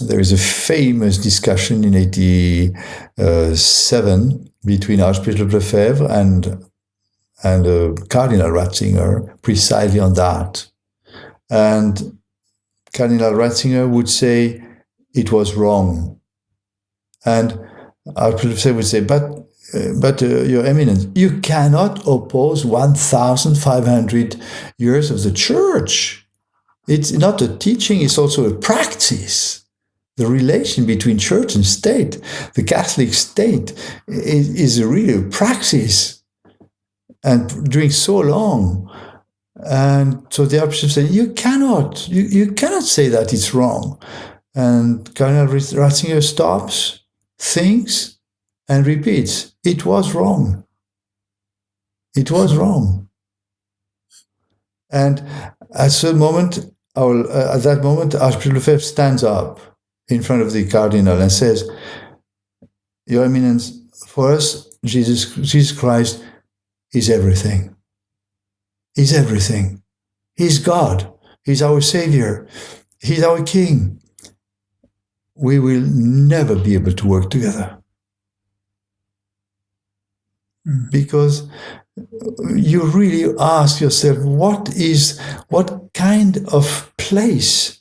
There is a famous discussion in 87 between Archbishop Lefebvre and Cardinal Ratzinger precisely on that. And Cardinal Ratzinger would say it was wrong. And Archbishop Lefebvre would say, but Your Eminence, you cannot oppose 1,500 years of the Church. It's not a teaching, it's also a practice. The relation between church and state, the Catholic state, is really a praxis. And during so long. And so the Archbishop said, you cannot say that it's wrong. And Cardinal Ratzinger stops, thinks, and repeats, it was wrong. It was wrong. And at that moment, Archbishop Lefebvre stands up in front of the cardinal and says, Your Eminence, for us, Jesus Christ is everything. He's everything. He's God. He's our Savior. He's our King. We will never be able to work together. Because you really ask yourself, what kind of place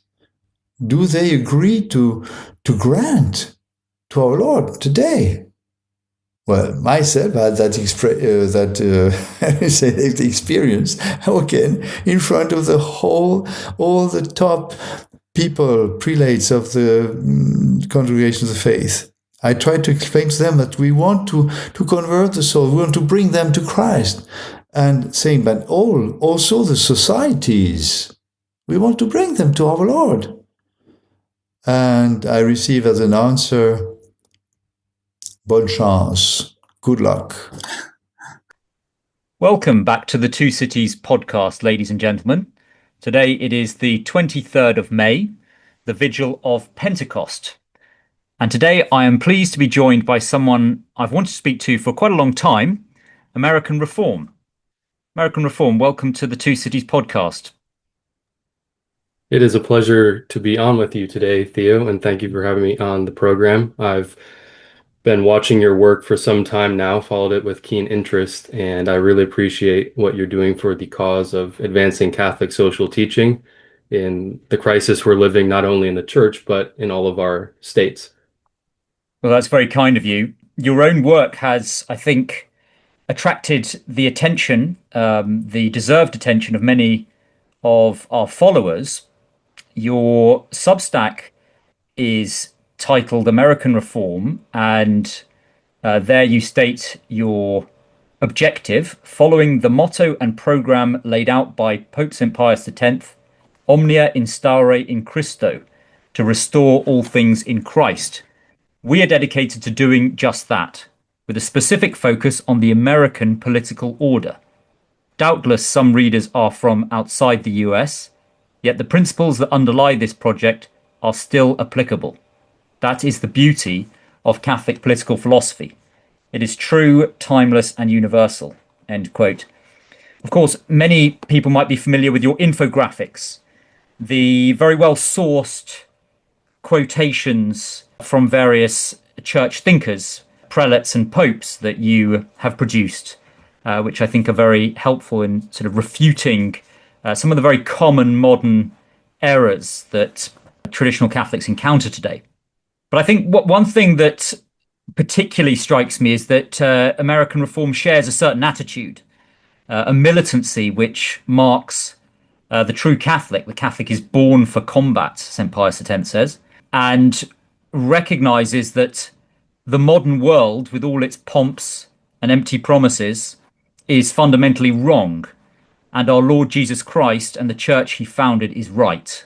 do they agree to grant to our Lord today? Well, myself had that experience again in front of all the top people, prelates of the congregations of faith. I tried to explain to them that we want to convert the soul, we want to bring them to Christ, and saying, but also the societies, we want to bring them to our Lord. And I received as an answer, bonne chance, good luck. Welcome back to the Two Cities podcast, ladies and gentlemen. Today it is the 23rd of May, the vigil of Pentecost. And today I am pleased to be joined by someone I've wanted to speak to for quite a long time, American Reform. American Reform, welcome to the Two Cities podcast. It is a pleasure to be on with you today, Theo, and thank you for having me on the program. I've been watching your work for some time now, followed it with keen interest, and I really appreciate what you're doing for the cause of advancing Catholic social teaching in the crisis we're living, not only in the church, but in all of our states. Well, that's very kind of you. Your own work has, I think, attracted the attention, the deserved attention of many of our followers. Your Substack is titled American Reform, and there you state your objective, following the motto and program laid out by Pope St. Pius X, Omnia instaure in Christo, to restore all things in Christ. We are dedicated to doing just that, with a specific focus on the American political order. Doubtless some readers are from outside the US, yet the principles that underlie this project are still applicable. That is the beauty of Catholic political philosophy. It is true, timeless, and universal. End quote. Of course, many people might be familiar with your infographics, the very well sourced quotations from various church thinkers, prelates and popes that you have produced, which I think are very helpful in sort of refuting some of the very common modern errors that traditional Catholics encounter today. But I think one thing that particularly strikes me is that American Reform shares a certain attitude, a militancy which marks the true Catholic. The Catholic is born for combat, St. Pius X says, and recognizes that the modern world, with all its pomps and empty promises, is fundamentally wrong, and our Lord Jesus Christ and the church he founded is right.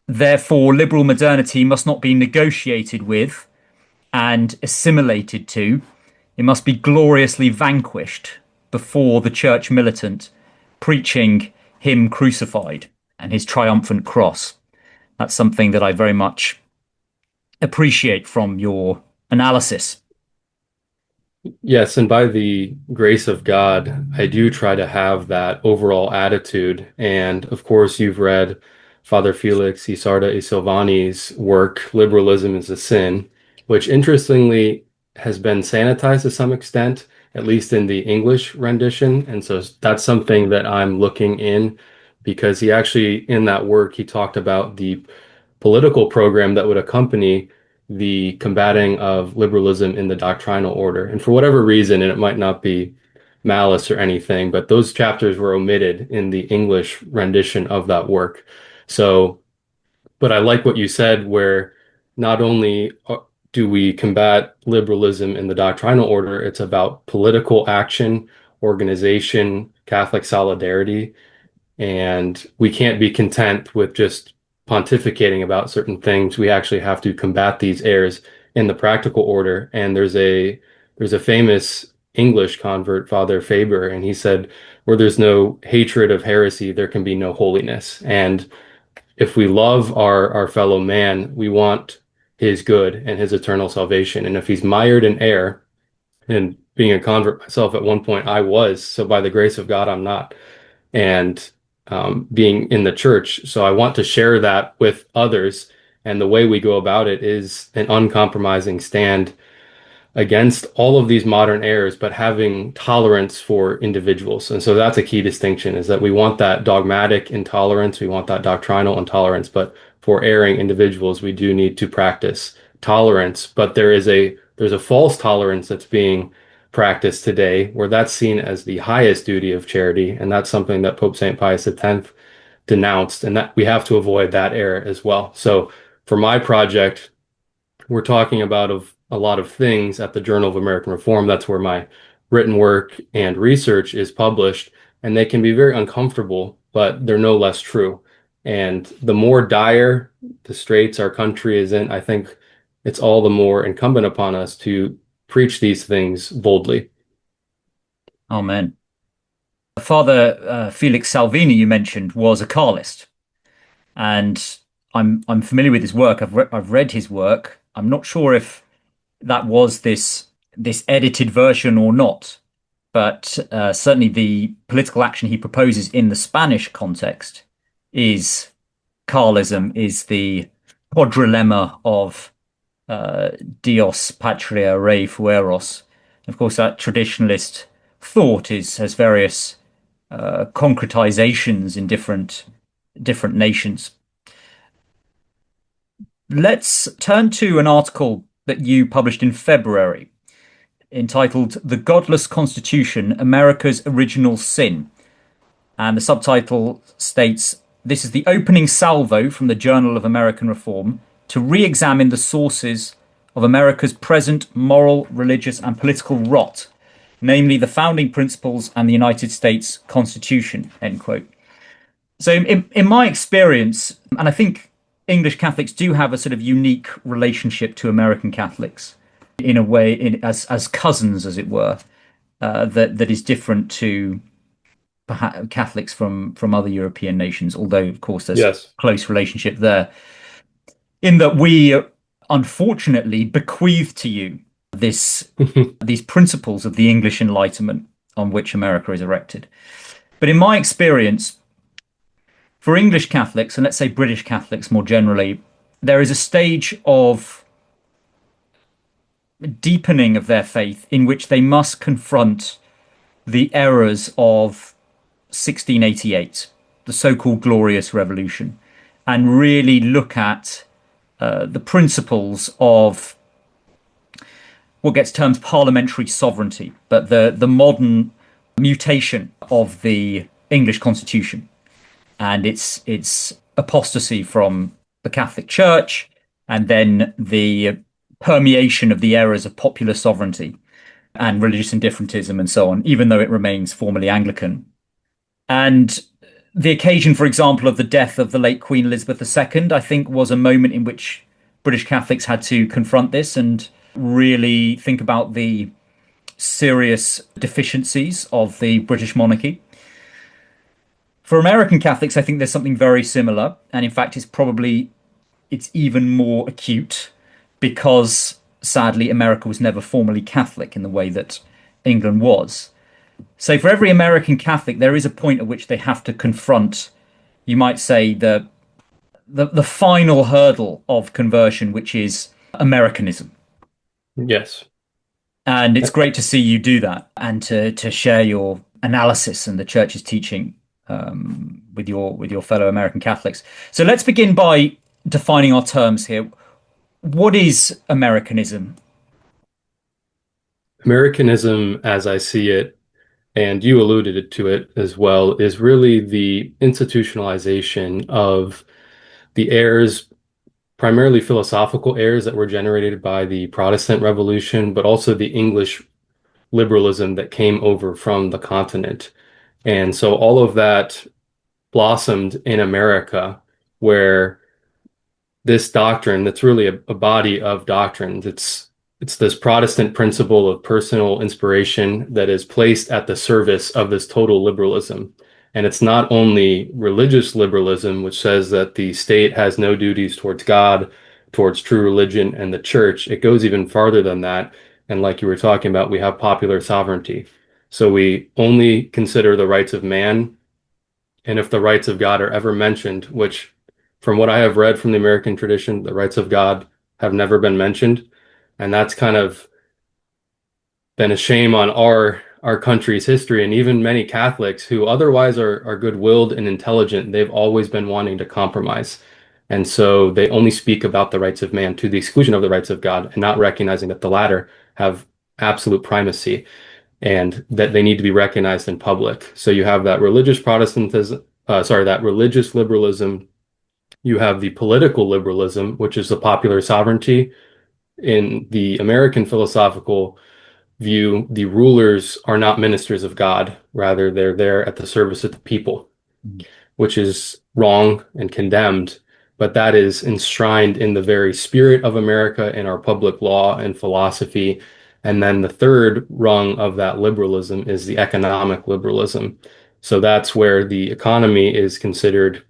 Therefore, liberal modernity must not be negotiated with and assimilated to. It must be gloriously vanquished before the church militant, preaching him crucified and his triumphant cross. That's something that I very much appreciate from your analysis. Yes, and by the grace of God, I do try to have that overall attitude. And of course, you've read Father Felix Isarda y Silvani's work, Liberalism is a Sin, which interestingly has been sanitized to some extent, at least in the English rendition. And so that's something that I'm looking in, because he actually, in that work, he talked about the political program that would accompany the combating of liberalism in the doctrinal order. And for whatever reason, and it might not be malice or anything, but those chapters were omitted in the English rendition of that work. So, but I like what you said, where not only do we combat liberalism in the doctrinal order, it's about political action, organization, Catholic solidarity, and we can't be content with just pontificating about certain things. We actually have to combat these errors in the practical order. And there's a famous English convert, Father Faber, and he said, where there's no hatred of heresy, there can be no holiness. And if we love our fellow man, we want his good and his eternal salvation. And if he's mired in error, and being a convert myself at one point, I was, so by the grace of God, I'm not. And being in the church. So I want to share that with others. And the way we go about it is an uncompromising stand against all of these modern errors, but having tolerance for individuals. And so that's a key distinction, is that we want that dogmatic intolerance, we want that doctrinal intolerance, but for erring individuals, we do need to practice tolerance. But there's a false tolerance that's being practiced today, where that's seen as the highest duty of charity, and that's something that Pope St. Pius X denounced, and that we have to avoid that error as well. So for my project, we're talking about a lot of things at the Journal of American Reform. That's where my written work and research is published, and they can be very uncomfortable, but they're no less true. And the more dire the straits our country is in, I think it's all the more incumbent upon us to preach these things boldly. Amen. Father Felix Salvini, you mentioned, was a Carlist, and I'm familiar with his work. I've read his work. I'm not sure if that was this edited version or not, but certainly the political action he proposes in the Spanish context is Carlism, is the quadrilemma of Dios, Patria, Rey, Fueros. Of course, that traditionalist thought has various concretizations in different nations. Let's turn to an article that you published in February entitled "The Godless Constitution, America's Original Sin." And the subtitle states, "This is the opening salvo from the Journal of American Reform to re-examine the sources of America's present moral, religious, and political rot, namely the founding principles and the United States Constitution," end quote. So in my experience, and I think English Catholics do have a sort of unique relationship to American Catholics in a way, as cousins, as it were, that is different to perhaps Catholics from other European nations, although, of course, there's a close relationship there, in that we unfortunately bequeath to you these principles of the English Enlightenment on which America is erected. But in my experience, for English Catholics, and let's say British Catholics more generally, there is a stage of deepening of their faith in which they must confront the errors of 1688, the so-called Glorious Revolution, and really look at the principles of what gets termed parliamentary sovereignty, but the modern mutation of the English Constitution and its apostasy from the Catholic Church, and then the permeation of the errors of popular sovereignty and religious indifferentism and so on, even though it remains formally Anglican. And the occasion, for example, of the death of the late Queen Elizabeth II, I think, was a moment in which British Catholics had to confront this and really think about the serious deficiencies of the British monarchy. For American Catholics, I think there's something very similar. And in fact, it's even more acute because, sadly, America was never formally Catholic in the way that England was. So for every American Catholic, there is a point at which they have to confront, you might say, the the final hurdle of conversion, which is Americanism. Yes. And it's great to see you do that and to share your analysis and the church's teaching with your fellow American Catholics. So let's begin by defining our terms here. What is Americanism? Americanism, as I see it, and you alluded to it as well, is really the institutionalization of the errors, primarily philosophical errors that were generated by the Protestant Revolution, but also the English liberalism that came over from the continent. And so all of that blossomed in America, where this doctrine, that's really a body of doctrines. It's this Protestant principle of personal inspiration that is placed at the service of this total liberalism. And it's not only religious liberalism, which says that the state has no duties towards God, towards true religion and the church. It goes even farther than that. And like you were talking about, we have popular sovereignty. So we only consider the rights of man. And if the rights of God are ever mentioned, which from what I have read from the American tradition, the rights of God have never been mentioned. And that's kind of been a shame on our country's history. And even many Catholics who otherwise are good-willed and intelligent, they've always been wanting to compromise. And so they only speak about the rights of man to the exclusion of the rights of God, and not recognizing that the latter have absolute primacy and that they need to be recognized in public. So you have that religious Protestantism, that religious liberalism. You have the political liberalism, which is the popular sovereignty. In the American philosophical view, the rulers are not ministers of God. Rather, they're there at the service of the people, which is wrong and condemned. But that is enshrined in the very spirit of America, in our public law and philosophy. And then the third rung of that liberalism is the economic liberalism. So that's where the economy is considered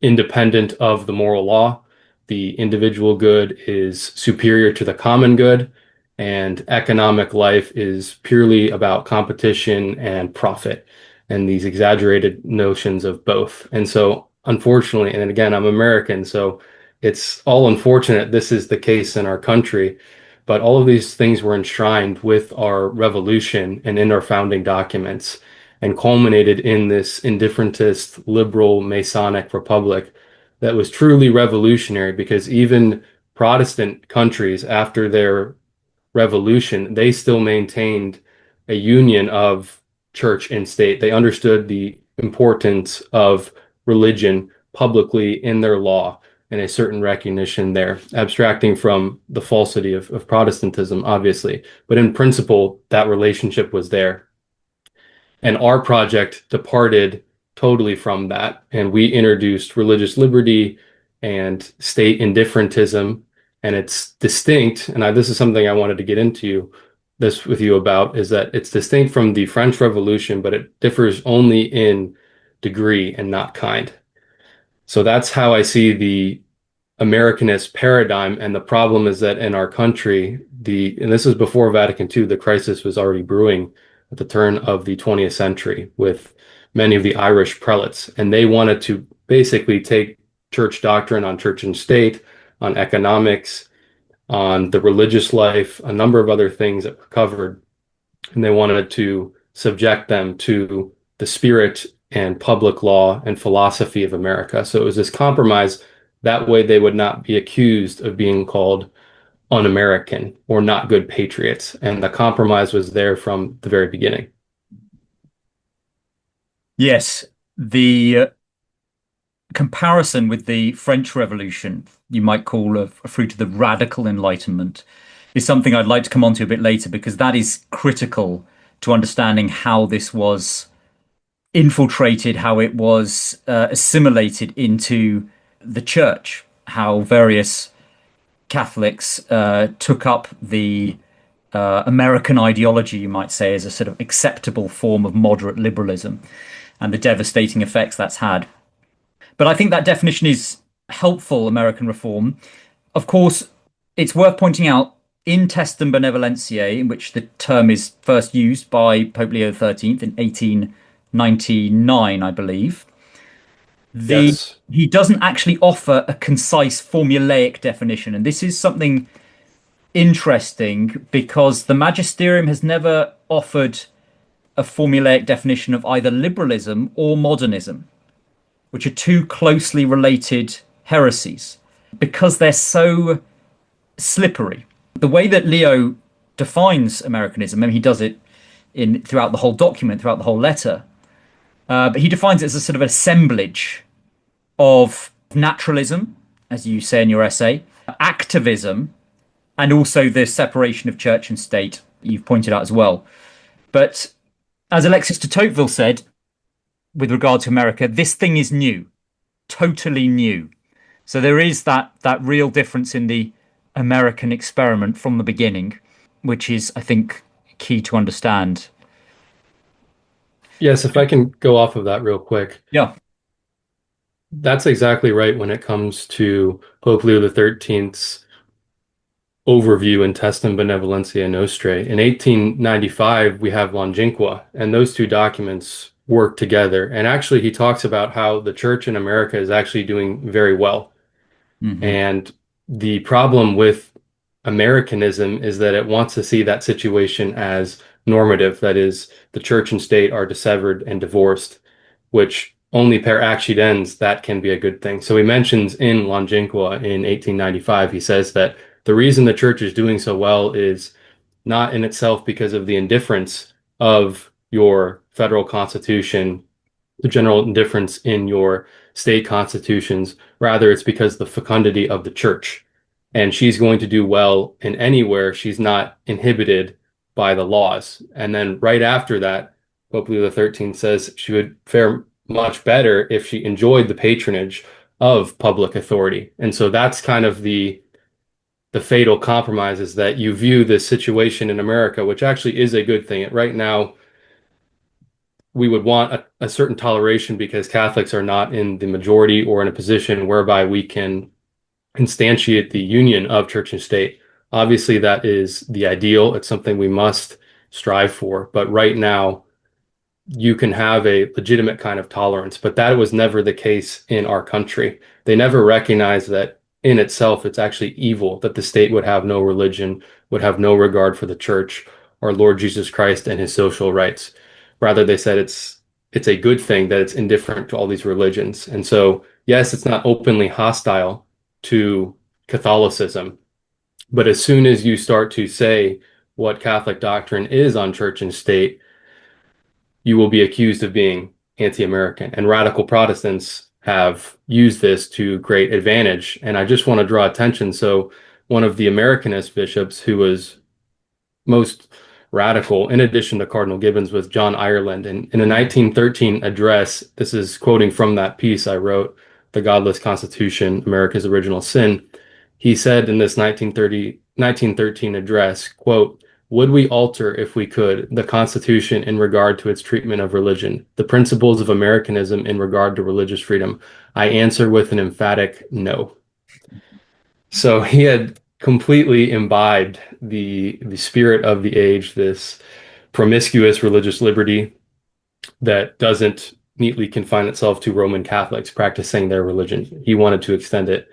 independent of the moral law. The individual good is superior to the common good, and economic life is purely about competition and profit, and these exaggerated notions of both. And so, unfortunately, and again, I'm American, so it's all unfortunate this is the case in our country, but all of these things were enshrined with our revolution and in our founding documents, and culminated in this indifferentist, liberal, Masonic republic that was truly revolutionary, because even Protestant countries, after their revolution, they still maintained a union of church and state. They understood the importance of religion publicly in their law and a certain recognition there, abstracting from the falsity of Protestantism, obviously. But in principle, that relationship was there. And our project departed totally from that. And we introduced religious liberty and state indifferentism. And it's distinct, and this is something I wanted to get into this with you about, is that it's distinct from the French Revolution, but it differs only in degree and not kind. So that's how I see the Americanist paradigm. And the problem is that in our country, and this is before Vatican II, the crisis was already brewing at the turn of the 20th century with many of the Irish prelates. And they wanted to basically take church doctrine on church and state, on economics, on the religious life, a number of other things that were covered. And they wanted to subject them to the spirit and public law and philosophy of America. So it was this compromise. That way they would not be accused of being called un-American or not good patriots. And the compromise was there from the very beginning. Yes, the comparison with the French Revolution, you might call a fruit of the radical Enlightenment, is something I'd like to come on to a bit later, because that is critical to understanding how this was infiltrated, how it was assimilated into the church, how various Catholics took up the American ideology, you might say, as a sort of acceptable form of moderate liberalism, and the devastating effects that's had. But I think that definition is helpful, American reform. Of course, it's worth pointing out, in Testem Benevolentiae, in which the term is first used by Pope Leo XIII in 1899, I believe, Yes. he doesn't actually offer a concise formulaic definition. And this is something interesting because the magisterium has never offered a formulaic definition of either liberalism or modernism, which are two closely related heresies, because they're so slippery. The way that Leo defines Americanism, and he does it in throughout the whole document, throughout the whole letter, but he defines it as a sort of assemblage of naturalism, as you say in your essay, activism, and also the separation of church and state, you've pointed out as well. But as Alexis de Tocqueville said, with regard to America, this thing is new, totally new. So there is that real difference in the American experiment from the beginning, which is, I think, key to understand. Yes, if I can go off of that real quick. Yeah. That's exactly right when it comes to Pope Leo XIII's overview in Testem Benevolentia Nostrae. In 1895, we have Longínqua, and those two documents work together. And actually, he talks about how the church in America is actually doing very well. Mm-hmm. And the problem with Americanism is that it wants to see that situation as normative. That is, the church and state are dissevered and divorced, which only per accidens, that can be a good thing. So he mentions in Longínqua in 1895, he says that the reason the church is doing so well is not in itself because of the indifference of your federal constitution, the general indifference in your state constitutions. Rather, it's because the fecundity of the church. And she's going to do well in anywhere she's not inhibited by the laws. And then right after that, Pope Leo XIII says she would fare much better if she enjoyed the patronage of public authority. And so that's kind of the fatal compromise, is that you view this situation in America, which actually is a good thing. Right now, we would want a certain toleration because Catholics are not in the majority or in a position whereby we can instantiate the union of church and state. Obviously, that is the ideal. It's something we must strive for. But right now, you can have a legitimate kind of tolerance, but that was never the case in our country. They never recognized that in itself, it's actually evil that the state would have no religion, would have no regard for the church, or Lord Jesus Christ and his social rights. Rather, they said it's a good thing that it's indifferent to all these religions. And so, yes, it's not openly hostile to Catholicism, but as soon as you start to say what Catholic doctrine is on church and state, you will be accused of being anti-American. And radical Protestants have used this to great advantage. And I just want to draw attention. So one of the Americanist bishops who was most radical, in addition to Cardinal Gibbons, was John Ireland. And in a 1913 address, this is quoting from that piece I wrote, The Godless Constitution, America's Original Sin, he said in this 1913 address, quote, "Would we alter, if we could, the Constitution in regard to its treatment of religion, the principles of Americanism in regard to religious freedom? I answer with an emphatic no." So he had completely imbibed the spirit of the age, this promiscuous religious liberty that doesn't neatly confine itself to Roman Catholics practicing their religion. He wanted to extend it.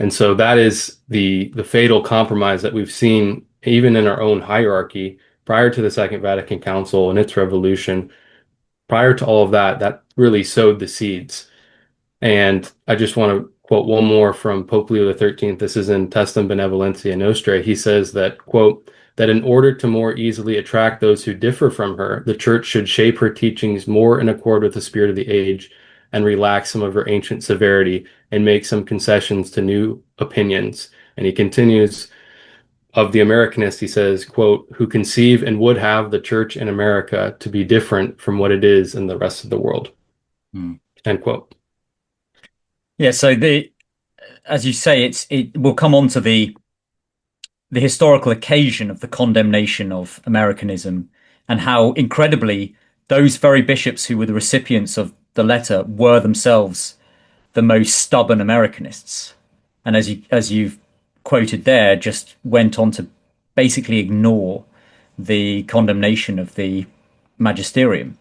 And so that is the fatal compromise that we've seen even in our own hierarchy prior to the Second Vatican Council and its revolution. Prior to all of that, that really sowed the seeds. And I just want to quote one more from Pope Leo XIII. This is in Testem Benevolentia Nostrae. He says that, quote, that in order to more easily attract those who differ from her, the church should shape her teachings more in accord with the spirit of the age and relax some of her ancient severity and make some concessions to new opinions. And he continues, of the Americanist, he says, quote, who conceive and would have the church in America to be different from what it is in the rest of the world. End quote. Yeah, so as you say, it will come on to the historical occasion of the condemnation of Americanism and how incredibly those very bishops who were the recipients of the letter were themselves the most stubborn Americanists. And as you've quoted there, just went on to basically ignore the condemnation of the magisterium.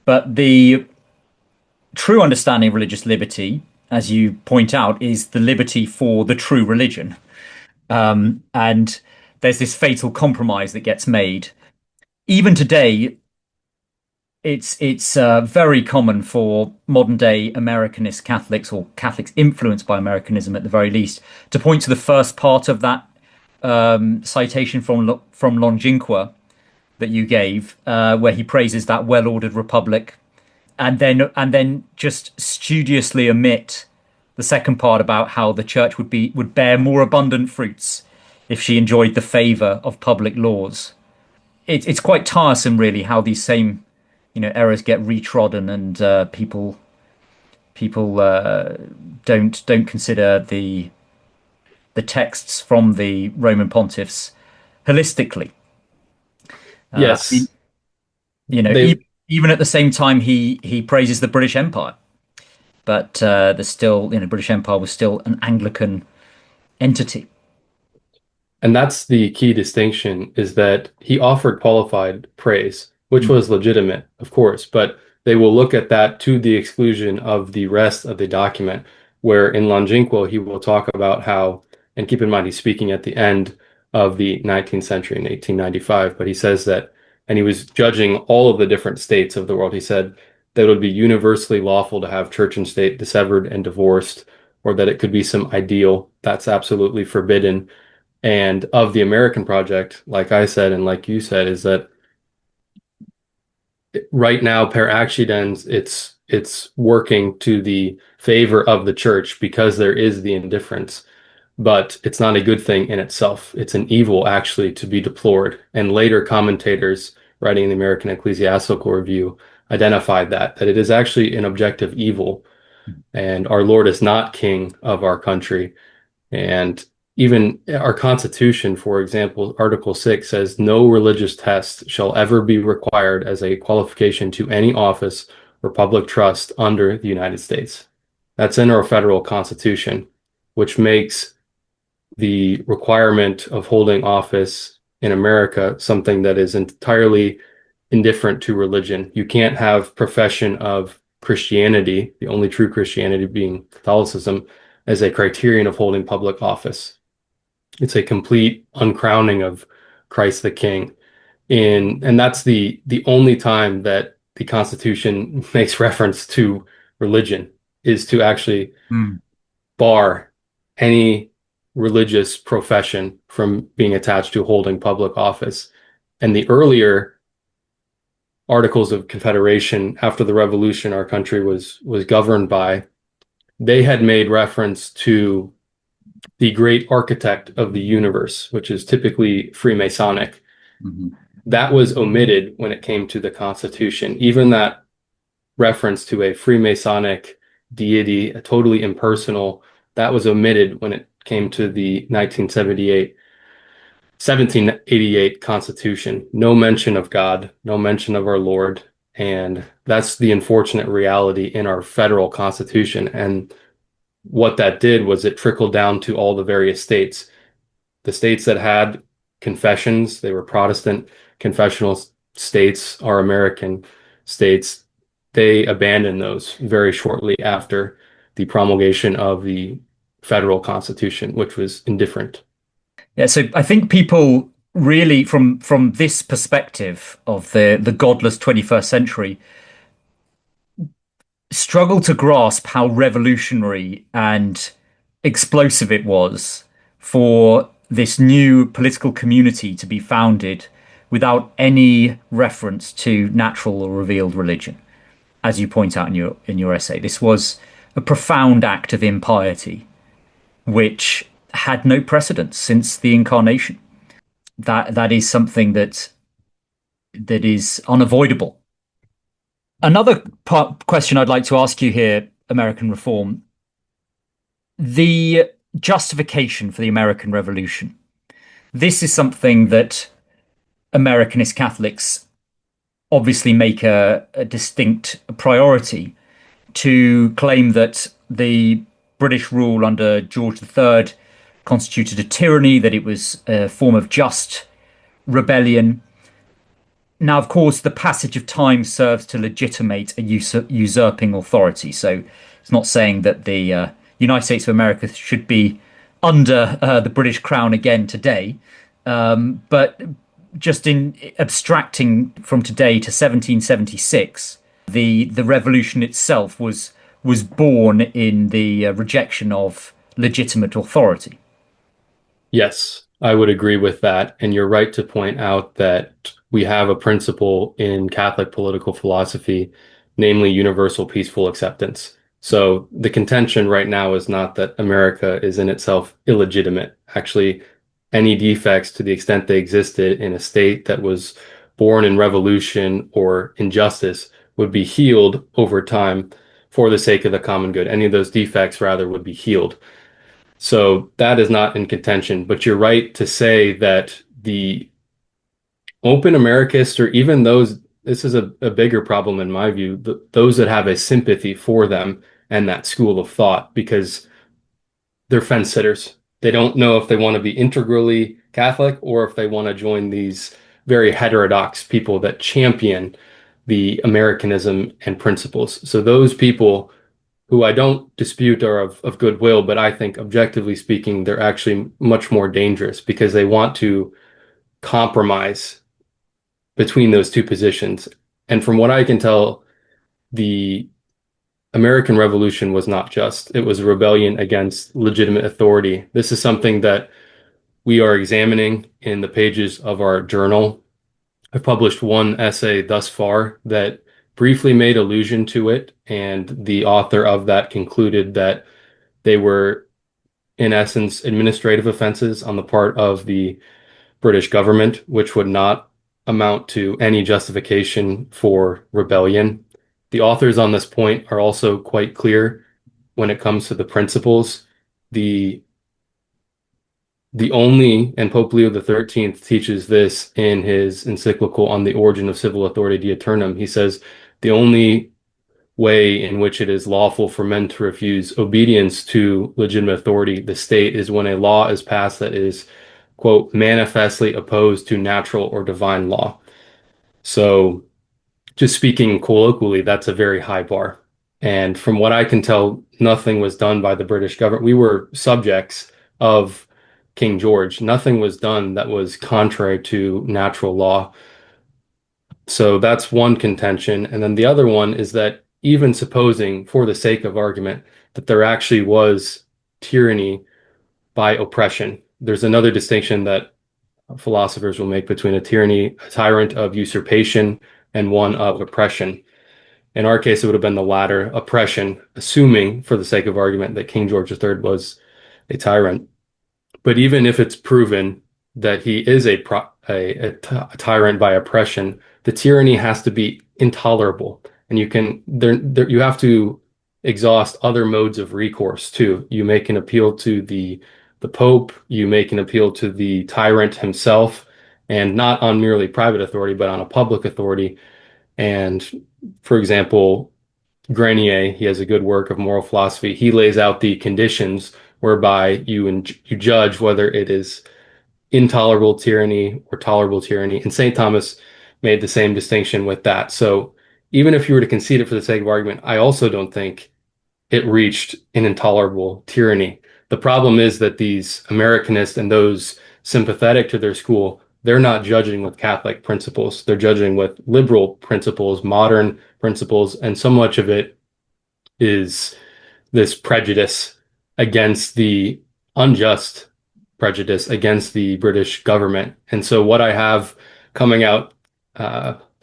But the true understanding of religious liberty, as you point out, is the liberty for the true religion. And there's this fatal compromise that gets made. Even today, it's very common for modern day Americanist Catholics, or Catholics influenced by Americanism at the very least, to point to the first part of that citation from Longínqua that you gave, where he praises that well-ordered republic, and then just studiously omit the second part about how the church would bear more abundant fruits if she enjoyed the favor of public laws. It's quite tiresome, really, how these same errors get retrodden, and people don't consider the texts from the Roman pontiffs holistically. Yes, Even, they even at the same time, he praises the British Empire, but there's still, British Empire was still an Anglican entity. And that's the key distinction, is that he offered qualified praise, which was legitimate, of course, but they will look at that to the exclusion of the rest of the document, where in Longínquo he will talk about how, and keep in mind he's speaking at the end of the 19th century in 1895, but he says that, and he was judging all of the different states of the world. He said that it would be universally lawful to have church and state dissevered and divorced, or that it could be some ideal. That's absolutely forbidden. And of the American project, like I said, and like you said, is that right now, per accidens, it's working to the favor of the church because there is the indifference, but it's not a good thing in itself. It's an evil actually to be deplored. And later commentators writing in the American Ecclesiastical Review identified that it is actually an objective evil, and our Lord is not king of our country. And even our Constitution, for example, Article 6 says no religious test shall ever be required as a qualification to any office or public trust under the United States. That's in our federal Constitution, which makes the requirement of holding office in America something that is entirely indifferent to religion. You can't have profession of Christianity, the only true Christianity being Catholicism, as a criterion of holding public office. It's a complete uncrowning of Christ the King. And that's the only time that the Constitution makes reference to religion, is to actually bar any religious profession from being attached to holding public office. And the earlier Articles of Confederation after the Revolution our country was governed by, they had made reference to the great architect of the universe, which is typically Freemasonic. That was omitted when it came to the Constitution. Even that reference to a Freemasonic deity, a totally impersonal, that was omitted when it came to the 1788 Constitution. No mention of God, no mention of our Lord. And that's the unfortunate reality in our federal Constitution. And what that did was it trickled down to all the various states. The states that had confessions, they were Protestant confessional states, our American states, they abandoned those very shortly after the promulgation of the federal Constitution, which was indifferent. Yeah, so I think people really, from this perspective of the godless 21st century, struggle to grasp how revolutionary and explosive it was for this new political community to be founded without any reference to natural or revealed religion. As you point out in your essay, this was a profound act of impiety, which had no precedent since the Incarnation. That is something that is unavoidable. Another question I'd like to ask you here, American Reform, the justification for the American Revolution. This is something that Americanist Catholics obviously make a distinct priority, to claim that the British rule under George III constituted a tyranny, that it was a form of just rebellion. Now, of course, the passage of time serves to legitimate a usurping authority. So it's not saying that the United States of America should be under the British Crown again today. But just in abstracting from today to 1776, the revolution itself was born in the rejection of legitimate authority. Yes, I would agree with that. And you're right to point out that we have a principle in Catholic political philosophy, namely universal peaceful acceptance. So the contention right now is not that America is in itself illegitimate. Actually, any defects, to the extent they existed in a state that was born in revolution or injustice, would be healed over time for the sake of the common good. Any of those defects, rather, would be healed. So that is not in contention. But you're right to say that the open Americanists, or even those, this is a bigger problem in my view, those that have a sympathy for them and that school of thought, because they're fence sitters. They don't know if they want to be integrally Catholic or if they want to join these very heterodox people that champion the Americanism and principles. So those people, who I don't dispute are of goodwill, but I think objectively speaking, they're actually much more dangerous because they want to compromise between those two positions. And from what I can tell, the American Revolution was not just. It was a rebellion against legitimate authority. This is something that we are examining in the pages of our journal. I've published one essay thus far that briefly made allusion to it, and the author of that concluded that they were, in essence, administrative offenses on the part of the British government, which would not amount to any justification for rebellion. The authors on this point are also quite clear when it comes to the principles. The only, and Pope Leo XIII teaches this in his encyclical on the origin of civil authority Dia Eternam. He says the only way in which it is lawful for men to refuse obedience to legitimate authority, the state, is when a law is passed that is, quote, manifestly opposed to natural or divine law. So just speaking colloquially, that's a very high bar. And from what I can tell, nothing was done by the British government. We were subjects of King George. Nothing was done that was contrary to natural law. So that's one contention. And then the other one is that even supposing, for the sake of argument, that there actually was tyranny by oppression, there's another distinction that philosophers will make between a tyrant of usurpation and one of oppression. In our case, it would have been the latter, oppression, assuming, for the sake of argument, that King George III was a tyrant. But even if it's proven that he is a tyrant by oppression, the tyranny has to be intolerable, and you have to exhaust other modes of recourse too. You make an appeal to the Pope, you make an appeal to the tyrant himself, and not on merely private authority, but on a public authority. And for example, Grenier, he has a good work of moral philosophy. He lays out the conditions whereby you judge whether it is intolerable tyranny or tolerable tyranny. And St. Thomas made the same distinction with that. So even if you were to concede it for the sake of argument, I also don't think it reached an intolerable tyranny. The problem is that these Americanists and those sympathetic to their school, they're not judging with Catholic principles. They're judging with liberal principles, modern principles, and so much of it is this prejudice against the unjust prejudice against the British government. And so what I have coming out,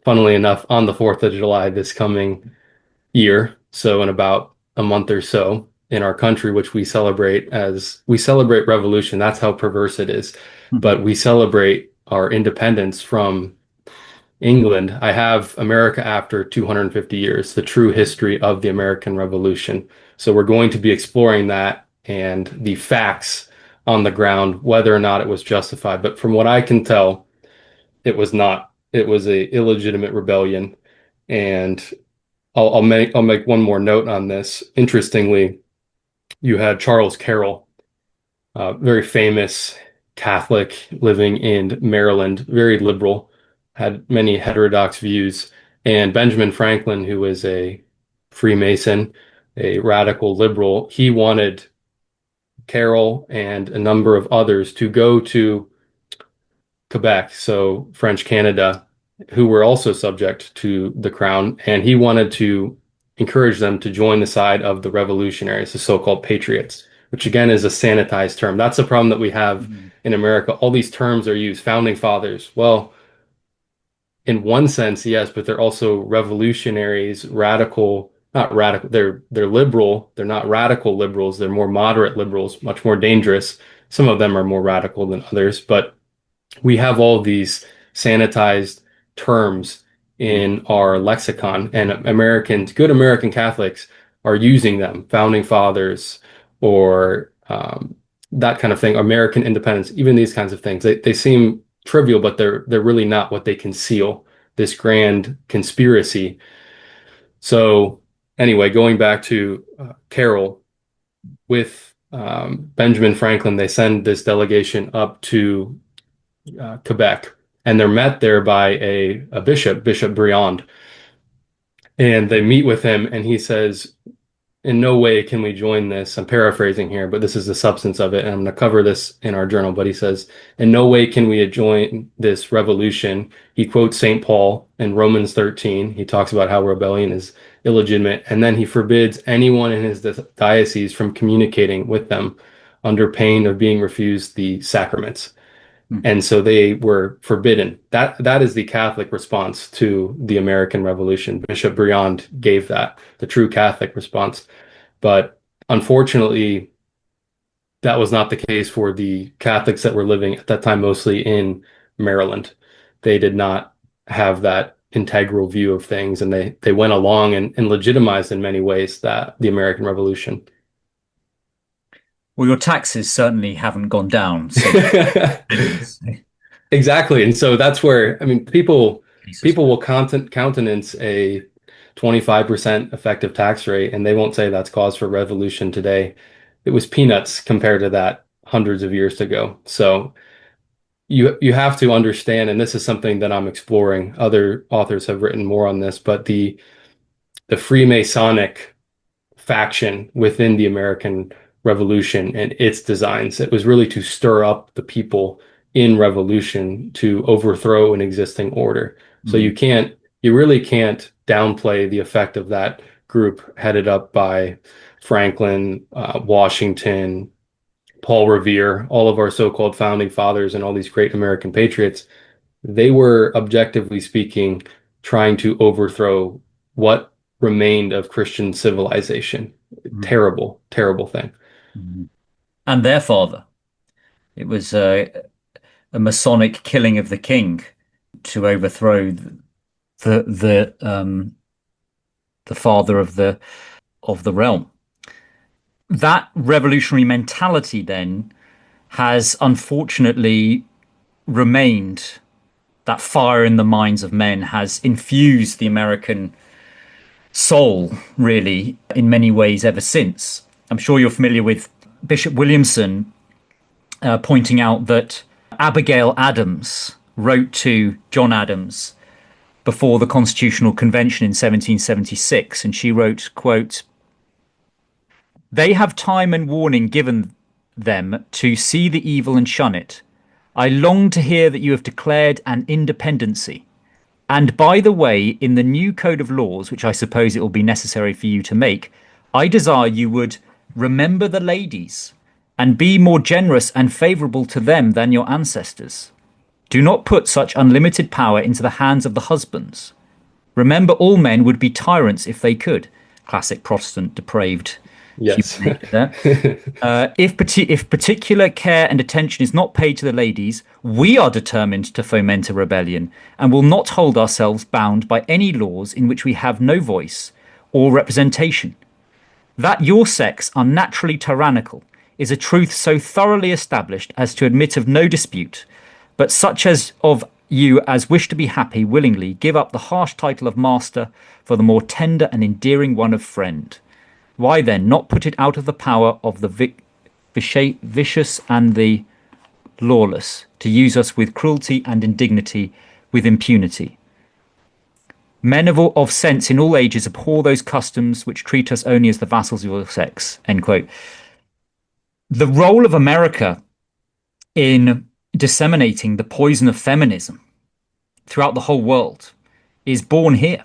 funnily enough, on the 4th of July this coming year, so in about a month or so, in our country, which we celebrate revolution. That's how perverse it is. Mm-hmm. But we celebrate our independence from England. I have America After 250 Years, the true history of the American Revolution. So we're going to be exploring that and the facts on the ground, whether or not it was justified. But from what I can tell, it was not. It was a illegitimate rebellion. And I'll make one more note on this. Interestingly, you had Charles Carroll, very famous Catholic living in Maryland, very liberal, had many heterodox views. And Benjamin Franklin, who was a Freemason, a radical liberal, he wanted Carroll and a number of others to go to Quebec, so French Canada, who were also subject to the crown, and he wanted to encourage them to join the side of the revolutionaries, the so-called patriots, which again is a sanitized term. That's the problem that we have in America. All these terms are used, founding fathers. Well, in one sense, yes, but they're also revolutionaries, radical, not radical, they're liberal, they're not radical liberals, they're more moderate liberals, much more dangerous. Some of them are more radical than others, but we have all these sanitized terms in our lexicon, and Americans, good American Catholics, are using them, founding fathers, or that kind of thing, American independence, even these kinds of things. They seem trivial, but they're really not what they conceal, this grand conspiracy. So anyway, going back to Carroll, with Benjamin Franklin, they send this delegation up to Quebec, and they're met there by a bishop, Bishop Briand, and they meet with him, and he says, in no way can we join this. I'm paraphrasing here, but this is the substance of it, and I'm going to cover this in our journal. But he says, in no way can we join this revolution. He quotes St. Paul in Romans 13. He talks about how rebellion is illegitimate, and then he forbids anyone in his diocese from communicating with them under pain of being refused the sacraments. And so they were forbidden. That is the Catholic response to the American Revolution. Bishop Briand gave that, the true Catholic response. But unfortunately, that was not the case for the Catholics that were living at that time, mostly in Maryland. They did not have that integral view of things, and they went along and legitimized in many ways that the American Revolution. Well, your taxes certainly haven't gone down. So. Exactly. And so that's where, I mean, people will countenance a 25% effective tax rate, and they won't say that's cause for revolution today. It was peanuts compared to that hundreds of years ago. So you have to understand, and this is something that I'm exploring. Other authors have written more on this, but the Freemasonic faction within the American Revolution and its designs, it was really to stir up the people in revolution to overthrow an existing order. So you really can't downplay the effect of that group headed up by Franklin, Washington, Paul Revere, all of our so-called founding fathers and all these great American patriots. They were, objectively speaking, trying to overthrow what remained of Christian civilization. Terrible, terrible thing. And their father. It was a Masonic killing of the king to overthrow the father of the realm. That revolutionary mentality then has unfortunately remained. That fire in the minds of men has infused the American soul, really, in many ways ever since. I'm sure you're familiar with Bishop Williamson pointing out that Abigail Adams wrote to John Adams before the Constitutional Convention in 1776, and she wrote, quote, "They have time and warning given them to see the evil and shun it. I long to hear that you have declared an independency. And by the way, in the new code of laws, which I suppose it will be necessary for you to make, I desire you would remember the ladies and be more generous and favourable to them than your ancestors. Do not put such unlimited power into the hands of the husbands. Remember all men would be tyrants if they could." Classic Protestant depraved. Yes. If particular care and attention is not paid to the ladies, we are determined to foment a rebellion and will not hold ourselves bound by any laws in which we have no voice or representation. That your sex are naturally tyrannical is a truth so thoroughly established as to admit of no dispute, but such as of you as wish to be happy willingly give up the harsh title of master for the more tender and endearing one of friend. Why then not put it out of the power of the vicious and the lawless to use us with cruelty and indignity with impunity. Men of sense in all ages abhor those customs which treat us only as the vassals of your sex, end quote. The role of America in disseminating the poison of feminism throughout the whole world is born here.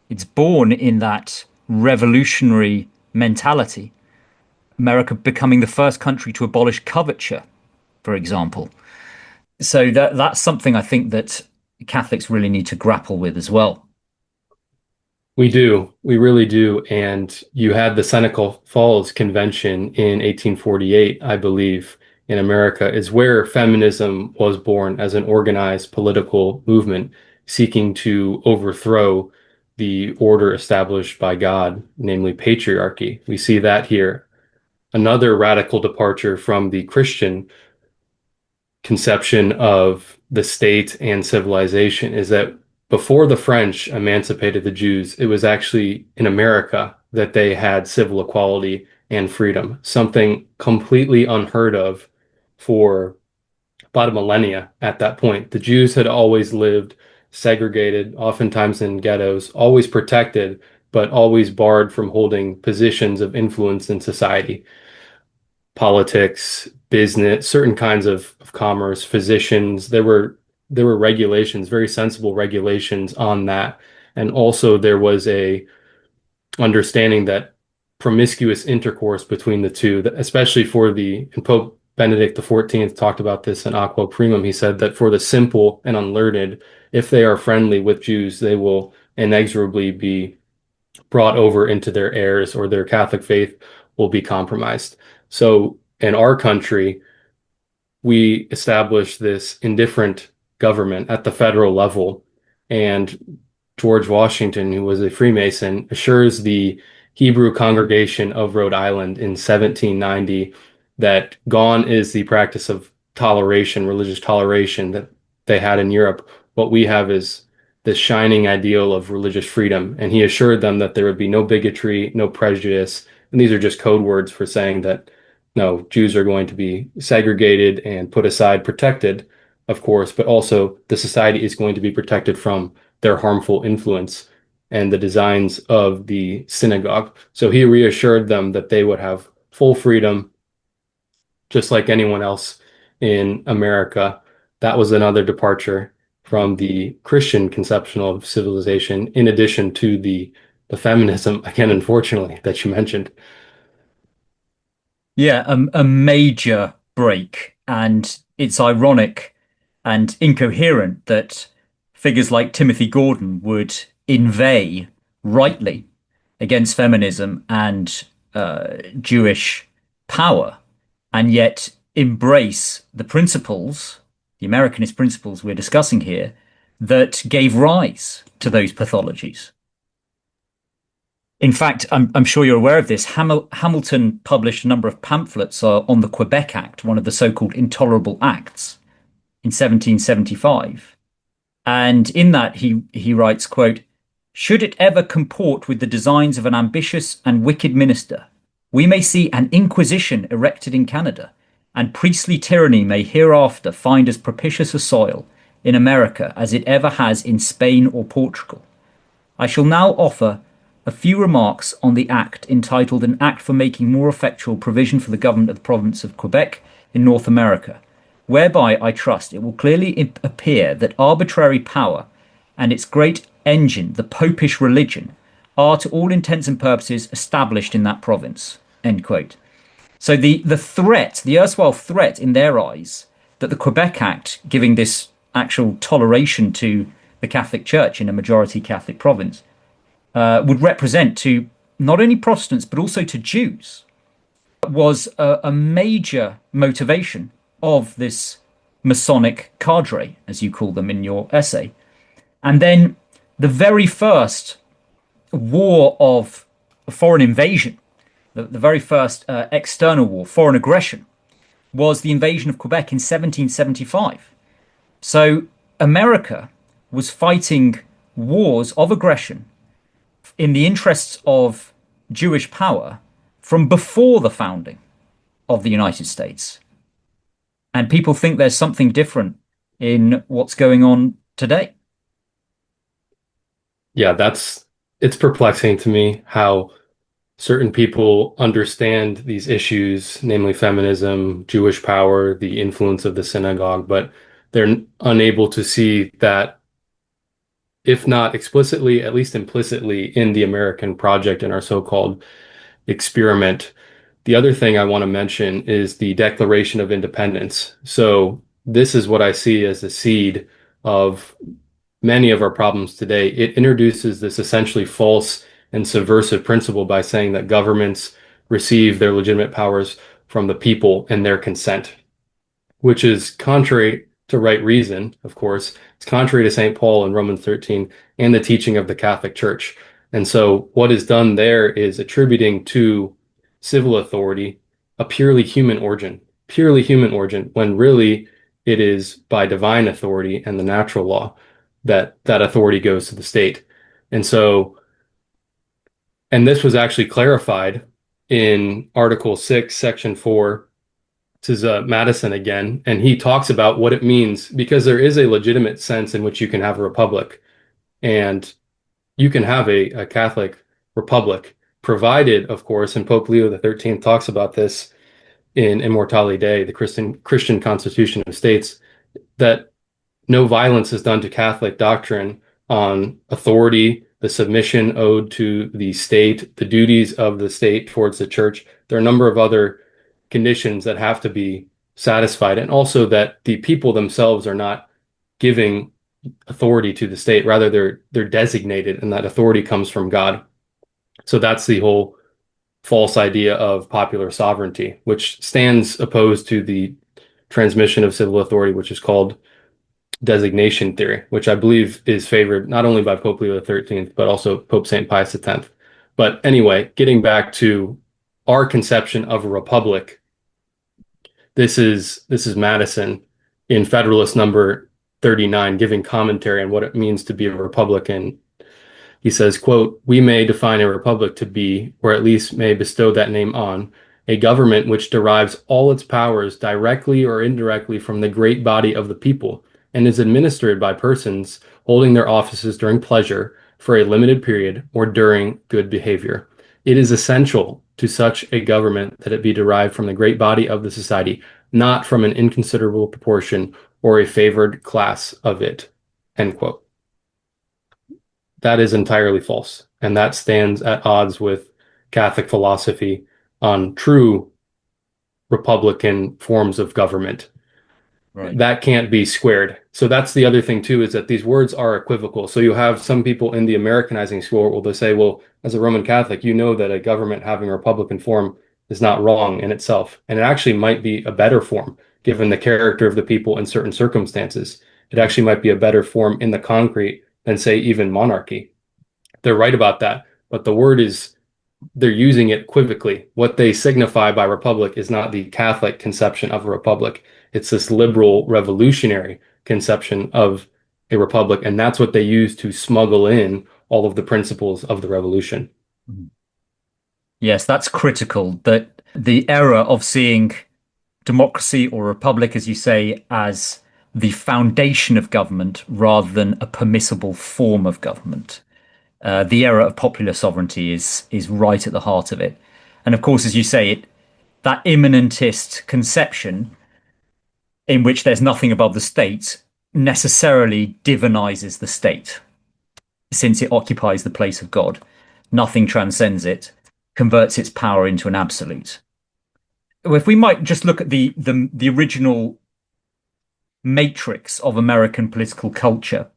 It's born in that revolutionary mentality. America becoming the first country to abolish coverture, for example. So that's something I think that Catholics really need to grapple with as well. We do. We really do. And you had the Seneca Falls Convention in 1848, I believe, in America, is where feminism was born as an organized political movement seeking to overthrow the order established by God, namely patriarchy. We see that here. Another radical departure from the Christian conception of the state and civilization is that before the French emancipated the Jews, it was actually in America that they had civil equality and freedom, something completely unheard of for about a millennia at that point. The Jews had always lived segregated, oftentimes in ghettos, always protected, but always barred from holding positions of influence in society. Politics, business, certain kinds of commerce, physicians. There were regulations, very sensible regulations on that. And also there was a understanding that promiscuous intercourse between the two, especially for and Pope Benedict XIV talked about this in Aqua Primum. He said that for the simple and unlearned, if they are friendly with Jews, they will inexorably be brought over into their errors, or their Catholic faith will be compromised. So in our country, we established this indifferent government at the federal level, and George Washington, who was a Freemason, assures the Hebrew congregation of Rhode Island in 1790 that gone is the practice of toleration, religious toleration that they had in Europe. What we have is this shining ideal of religious freedom. And he assured them that there would be no bigotry, no prejudice. And these are just code words for saying that no, Jews are going to be segregated and put aside, protected, of course, but also the society is going to be protected from their harmful influence and the designs of the synagogue. So he reassured them that they would have full freedom, just like anyone else in America. That was another departure from the Christian conception of civilization, in addition to the feminism, again, unfortunately, that you mentioned. Yeah, a major break. And it's ironic and incoherent that figures like Timothy Gordon would inveigh rightly against feminism and Jewish power, and yet embrace the principles, the Americanist principles we're discussing here, that gave rise to those pathologies. In fact, I'm sure you're aware of this. Hamilton published a number of pamphlets on the Quebec Act, one of the so-called intolerable acts, in 1775. And in that, he writes, quote, "Should it ever comport with the designs of an ambitious and wicked minister, we may see an inquisition erected in Canada, and priestly tyranny may hereafter find as propitious a soil in America as it ever has in Spain or Portugal. I shall now offer a few remarks on the act entitled An Act for Making More Effectual Provision for the Government of the Province of Quebec in North America, whereby I trust it will clearly appear that arbitrary power and its great engine, the popish religion, are to all intents and purposes established in that province." End quote. So the threat, the erstwhile threat in their eyes, that the Quebec Act, giving this actual toleration to the Catholic Church in a majority Catholic province, would represent to not only Protestants but also to Jews, was a major motivation of this Masonic cadre, as you call them in your essay. And then the very first war of foreign invasion, the very first external war, foreign aggression, was the invasion of Quebec in 1775. So America was fighting wars of aggression in the interests of Jewish power from before the founding of the United States. And people think there's something different in what's going on today. Yeah, it's perplexing to me how certain people understand these issues, namely feminism, Jewish power, the influence of the synagogue, but they're unable to see that, if not explicitly, at least implicitly in the American project and our so-called experiment. The other thing I want to mention is the Declaration of Independence. So this is what I see as the seed of many of our problems today. It introduces this essentially false and subversive principle by saying that governments receive their legitimate powers from the people and their consent, which is contrary to right reason, of course. It's contrary to St. Paul in Romans 13 and the teaching of the Catholic Church. And so what is done there is attributing to civil authority a purely human origin, when really it is by divine authority and the natural law that authority goes to the state. And so, and this was actually clarified in Article 6, Section 4. This is Madison again, and he talks about what it means, because there is a legitimate sense in which you can have a republic, and you can have a Catholic republic, provided, of course, and Pope Leo XIII talks about this in Immortale Dei, the Christian Constitution of States, that no violence is done to Catholic doctrine on authority, the submission owed to the state, the duties of the state towards the church. There are a number of other conditions that have to be satisfied, and also that the people themselves are not giving authority to the state, rather they're designated, and that authority comes from God. So that's the whole false idea of popular sovereignty, which stands opposed to the transmission of civil authority, which is called designation theory, which I believe is favored not only by Pope Leo XIII, but also Pope St. Pius X. But anyway, getting back to our conception of a republic, this is Madison in Federalist number 39, giving commentary on what it means to be a republican. He says, quote, "We may define a republic to be, or at least may bestow that name on, a government which derives all its powers directly or indirectly from the great body of the people, and is administered by persons holding their offices during pleasure, for a limited period, or during good behavior. It is essential to such a government that it be derived from the great body of the society, not from an inconsiderable proportion or a favored class of it." End quote. That is entirely false, and that stands at odds with Catholic philosophy on true republican forms of government. Right. That can't be squared. So that's the other thing too, is that these words are equivocal. So you have some people in the Americanizing school will they say, well, as a Roman Catholic, you know that a government having a republican form is not wrong in itself. And it actually might be a better form, given the character of the people in certain circumstances. It actually might be a better form in the concrete than, say, even monarchy. They're right about that. But the word is, they're using it equivocally. What they signify by republic is not the Catholic conception of a republic. It's this liberal revolutionary conception of a republic, and that's what they use to smuggle in all of the principles of the revolution. Yes, that's critical, that the error of seeing democracy or republic, as you say, as the foundation of government rather than a permissible form of government. The error of popular sovereignty is right at the heart of it. And of course, as you say, that immanentist conception in which there's nothing above the state necessarily divinizes the state, since it occupies the place of God. Nothing transcends it, converts its power into an absolute. If we might just look at the original matrix of American political culture,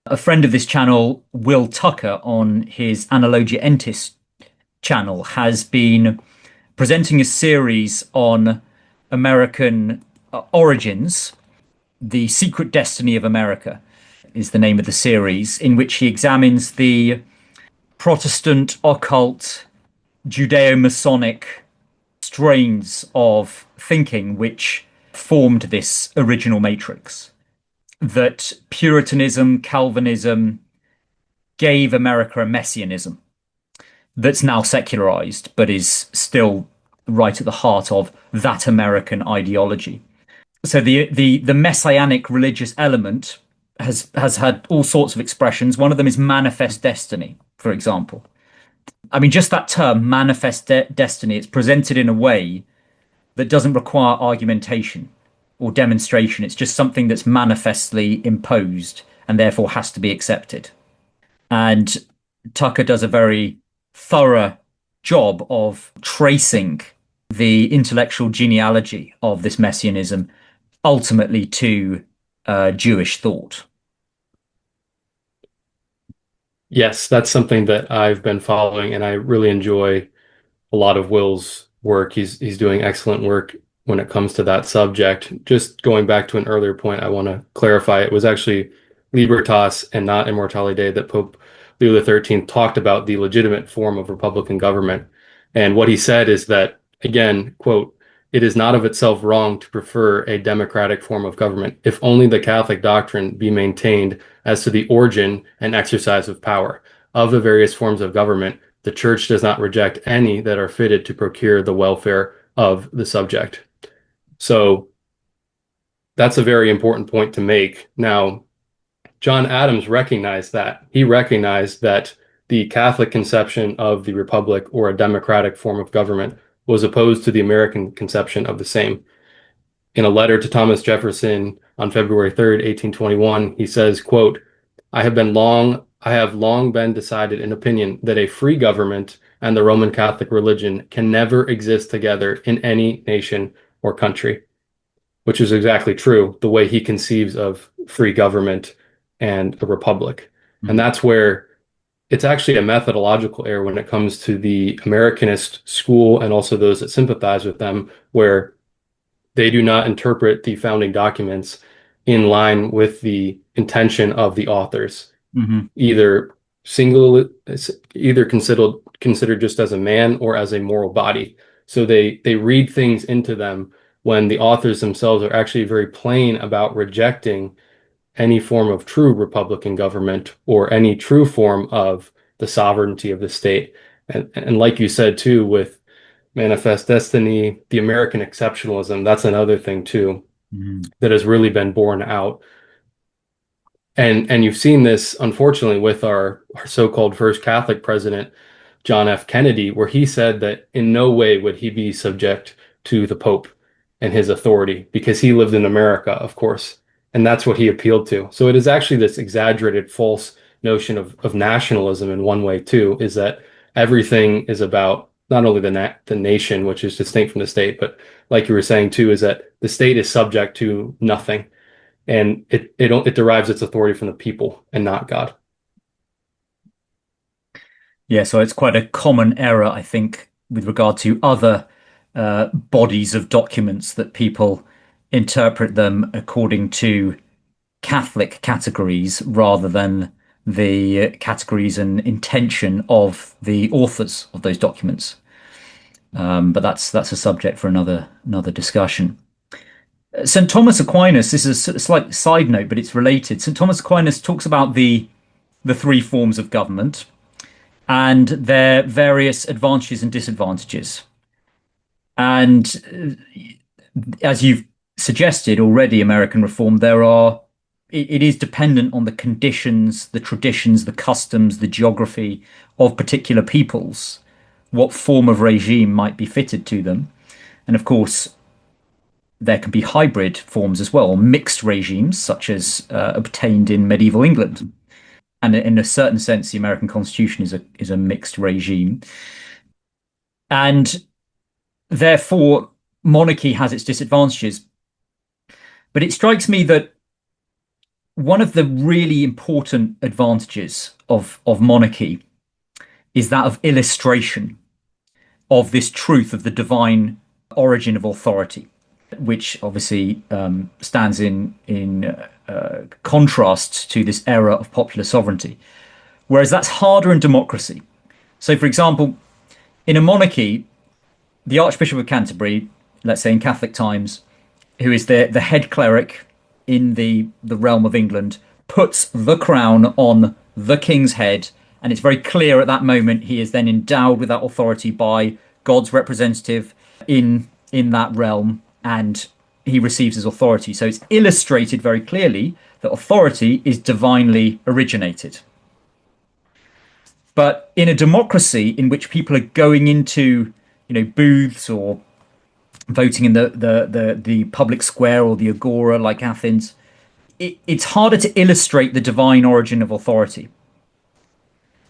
a friend of this channel, Will Tucker, on his Analogia Entis channel, has been presenting a series on American origins. The Secret Destiny of America is the name of the series, in which he examines the Protestant, occult, Judeo-Masonic strains of thinking which formed this original matrix. That Puritanism, Calvinism gave America a messianism that's now secularized, but is still right at the heart of that American ideology. So the messianic religious element has had all sorts of expressions. One of them is manifest destiny, for example. I mean, just that term, manifest destiny, it's presented in a way that doesn't require argumentation or demonstration. It's just something that's manifestly imposed and therefore has to be accepted. And Tucker does a very thorough job of tracing the intellectual genealogy of this messianism ultimately to Jewish thought. Yes, that's something that I've been following, and I really enjoy a lot of Will's work. He's doing excellent work when it comes to that subject. Just going back to an earlier point, I want to clarify it was actually Libertas and not Immortality Dei that Pope Leo XIII talked about the legitimate form of Republican government. And what he said is that, again, quote, "It is not of itself wrong to prefer a democratic form of government, if only the Catholic doctrine be maintained as to the origin and exercise of power. Of the various forms of government, the Church does not reject any that are fitted to procure the welfare of the subject." So that's a very important point to make. Now, John Adams recognized that. He recognized that the Catholic conception of the Republic or a democratic form of government was opposed to the American conception of the same. In a letter to Thomas Jefferson on February 3rd, 1821, he says, quote, I have long been decided in opinion that a free government and the Roman Catholic religion can never exist together in any nation or country," which is exactly true, the way he conceives of free government and a republic. Mm-hmm. And that's where it's actually a methodological error when it comes to the Americanist school and also those that sympathize with them, where they do not interpret the founding documents in line with the intention of the authors, mm-hmm. either considered just as a man or as a moral body. So they read things into them when the authors themselves are actually very plain about rejecting any form of true Republican government or any true form of the sovereignty of the state. And like you said, too, with manifest destiny, the American exceptionalism, that's another thing, too, mm-hmm. that has really been borne out. And you've seen this, unfortunately, with our so-called first Catholic president, John F. Kennedy, where he said that in no way would he be subject to the Pope and his authority because he lived in America, of course. And that's what he appealed to. So it is actually this exaggerated false notion of nationalism in one way, too, is that everything is about not only the nation, which is distinct from the state, but like you were saying, too, is that the state is subject to nothing. And it derives its authority from the people and not God. Yeah, so it's quite a common error, I think, with regard to other bodies of documents that people interpret them according to Catholic categories rather than the categories and intention of the authors of those documents. But that's a subject for another discussion. St. Thomas Aquinas, this is a slight side note, but it's related. St. Thomas Aquinas talks about the three forms of government and their various advantages and disadvantages. And as you've suggested already, American reform, it is dependent on the conditions, the traditions, the customs, the geography of particular peoples, what form of regime might be fitted to them. And of course, there can be hybrid forms as well, mixed regimes, such as obtained in medieval England. And in a certain sense, the American Constitution is a mixed regime. And therefore, monarchy has its disadvantages. But it strikes me that one of the really important advantages of monarchy is that of illustration of this truth of the divine origin of authority, which obviously stands in contrast to this era of popular sovereignty. Whereas that's harder in democracy. So, for example, in a monarchy, the Archbishop of Canterbury, let's say in Catholic times, who is the head cleric in the realm of England, puts the crown on the king's head, and it's very clear at that moment he is then endowed with that authority by God's representative in that realm, and he receives his authority. So it's illustrated very clearly that authority is divinely originated. But in a democracy in which people are going into, booths or voting in the public square or the agora like Athens, it's harder to illustrate the divine origin of authority.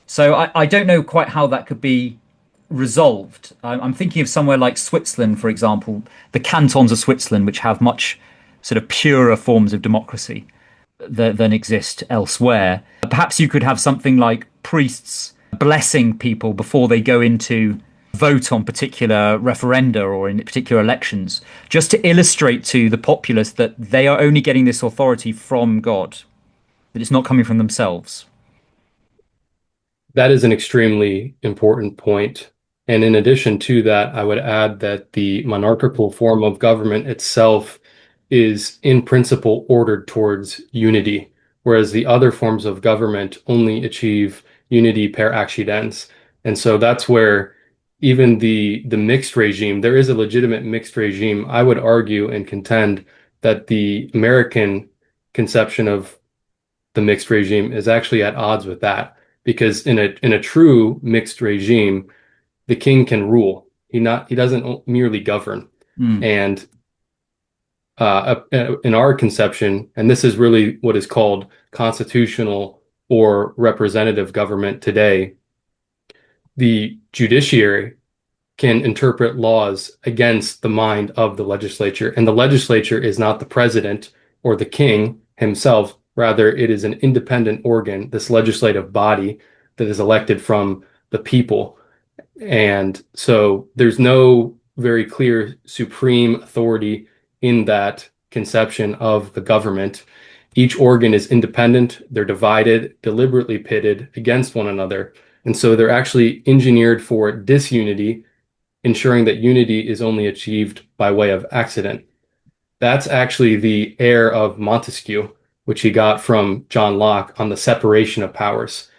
So I don't know quite how that could be resolved. I'm thinking of somewhere like Switzerland, for example, the cantons of Switzerland, which have much sort of purer forms of democracy than exist elsewhere. Perhaps you could have something like priests blessing people before they go into vote on particular referenda or in particular elections, just to illustrate to the populace that they are only getting this authority from God, that it's not coming from themselves. That is an extremely important point. And in addition to that, I would add that the monarchical form of government itself is in principle ordered towards unity, whereas the other forms of government only achieve unity per accidens. And so that's where even the mixed regime, there is a legitimate mixed regime. I would argue and contend that the American conception of the mixed regime is actually at odds with that, because in a true mixed regime, the king can rule. He doesn't merely govern. And in our conception, and this is really what is called constitutional or representative government today, the judiciary can interpret laws against the mind of the legislature. And the legislature is not the president or the king himself. Rather, it is an independent organ, this legislative body that is elected from the people. And so there's no very clear supreme authority in that conception of the government. Each organ is independent. They're divided, deliberately pitted against one another. And so they're actually engineered for disunity, ensuring that unity is only achieved by way of accident. That's actually the air of Montesquieu, which he got from John Locke on the separation of powers.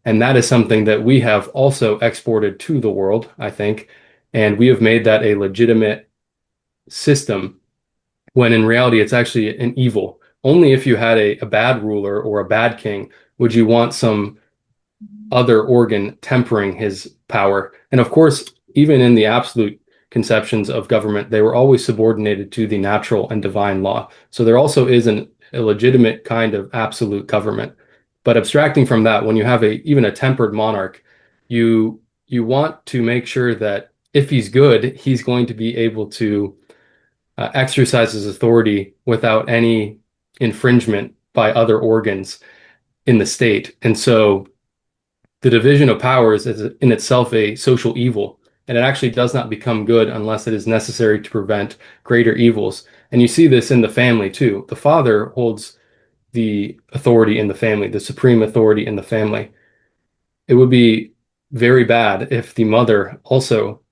And that is something that we have also exported to the world, I think. And we have made that a legitimate system, when in reality, it's actually an evil. Only if you had a bad ruler or a bad king would you want some other organ tempering his power. And of course, even in the absolute conceptions of government, they were always subordinated to the natural and divine law. So there also is a legitimate kind of absolute government. But abstracting from that, when you have even a tempered monarch, you want to make sure that if he's good, he's going to be able to exercise his authority without any infringement by other organs in the state. And so the division of powers is in itself a social evil, and it actually does not become good unless it is necessary to prevent greater evils. And you see this in the family too. The father holds the authority in the family, the supreme authority in the family. It would be very bad if the mother also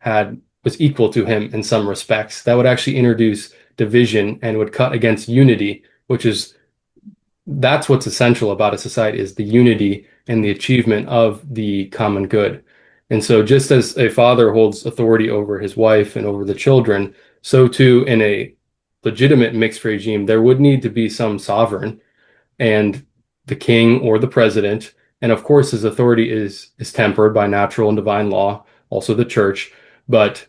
was equal to him in some respects. That would actually introduce division and would cut against unity, that's what's essential about a society, is the unity and the achievement of the common good. And so just as a father holds authority over his wife and over the children, so too in a legitimate mixed regime, there would need to be some sovereign, and the king or the president. And of course, his authority is tempered by natural and divine law, also the church. But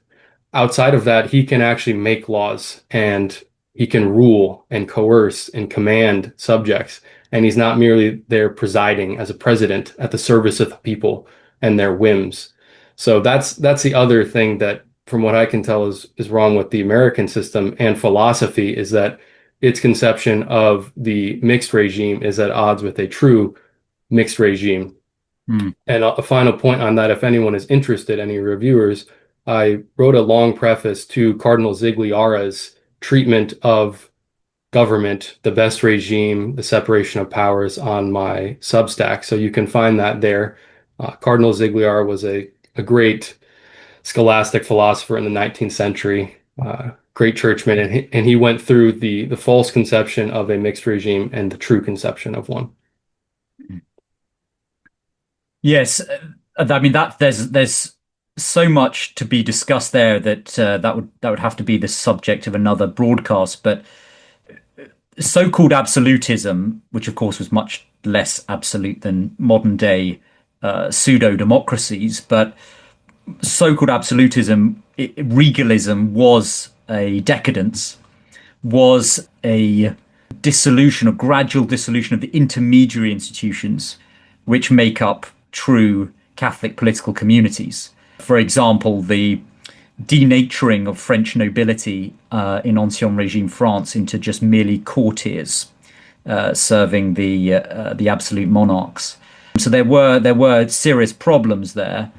outside of that, he can actually make laws, and he can rule and coerce and command subjects. And he's not merely there presiding as a president at the service of the people and their whims. So that's the other thing that, from what I can tell, is wrong with the American system and philosophy, is that its conception of the mixed regime is at odds with a true mixed regime. And a final point on that, if anyone is interested, any reviewers, I wrote a long preface to Cardinal Zigliara's treatment of government, the best regime, the separation of powers, on my Substack. So you can find that there. Cardinal Zigliara was a great scholastic philosopher in the 19th century, great churchman, and he went through the false conception of a mixed regime and the true conception of one. Yes, I mean that there's so much to be discussed there that that would have to be the subject of another broadcast. But so-called absolutism, which of course was much less absolute than modern day pseudo-democracies, but so-called absolutism, regalism was a decadence, was a dissolution, a gradual dissolution of the intermediary institutions which make up true Catholic political communities. For example, the denaturing of French nobility in Ancien Regime France into just merely courtiers serving the absolute monarchs. So there were serious problems there,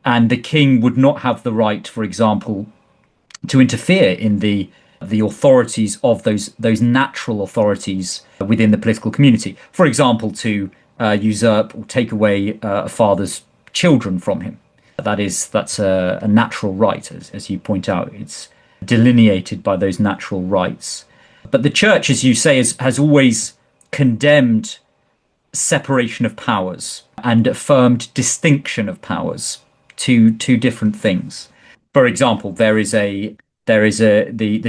and the king would not have the right, for example, to interfere in the authorities of those natural authorities within the political community. For example, to usurp or take away a father's children from him. That's a natural right, as you point out. It's delineated by those natural rights. But the church, as you say, has always condemned separation of powers and affirmed distinction of powers, two different things. For example, the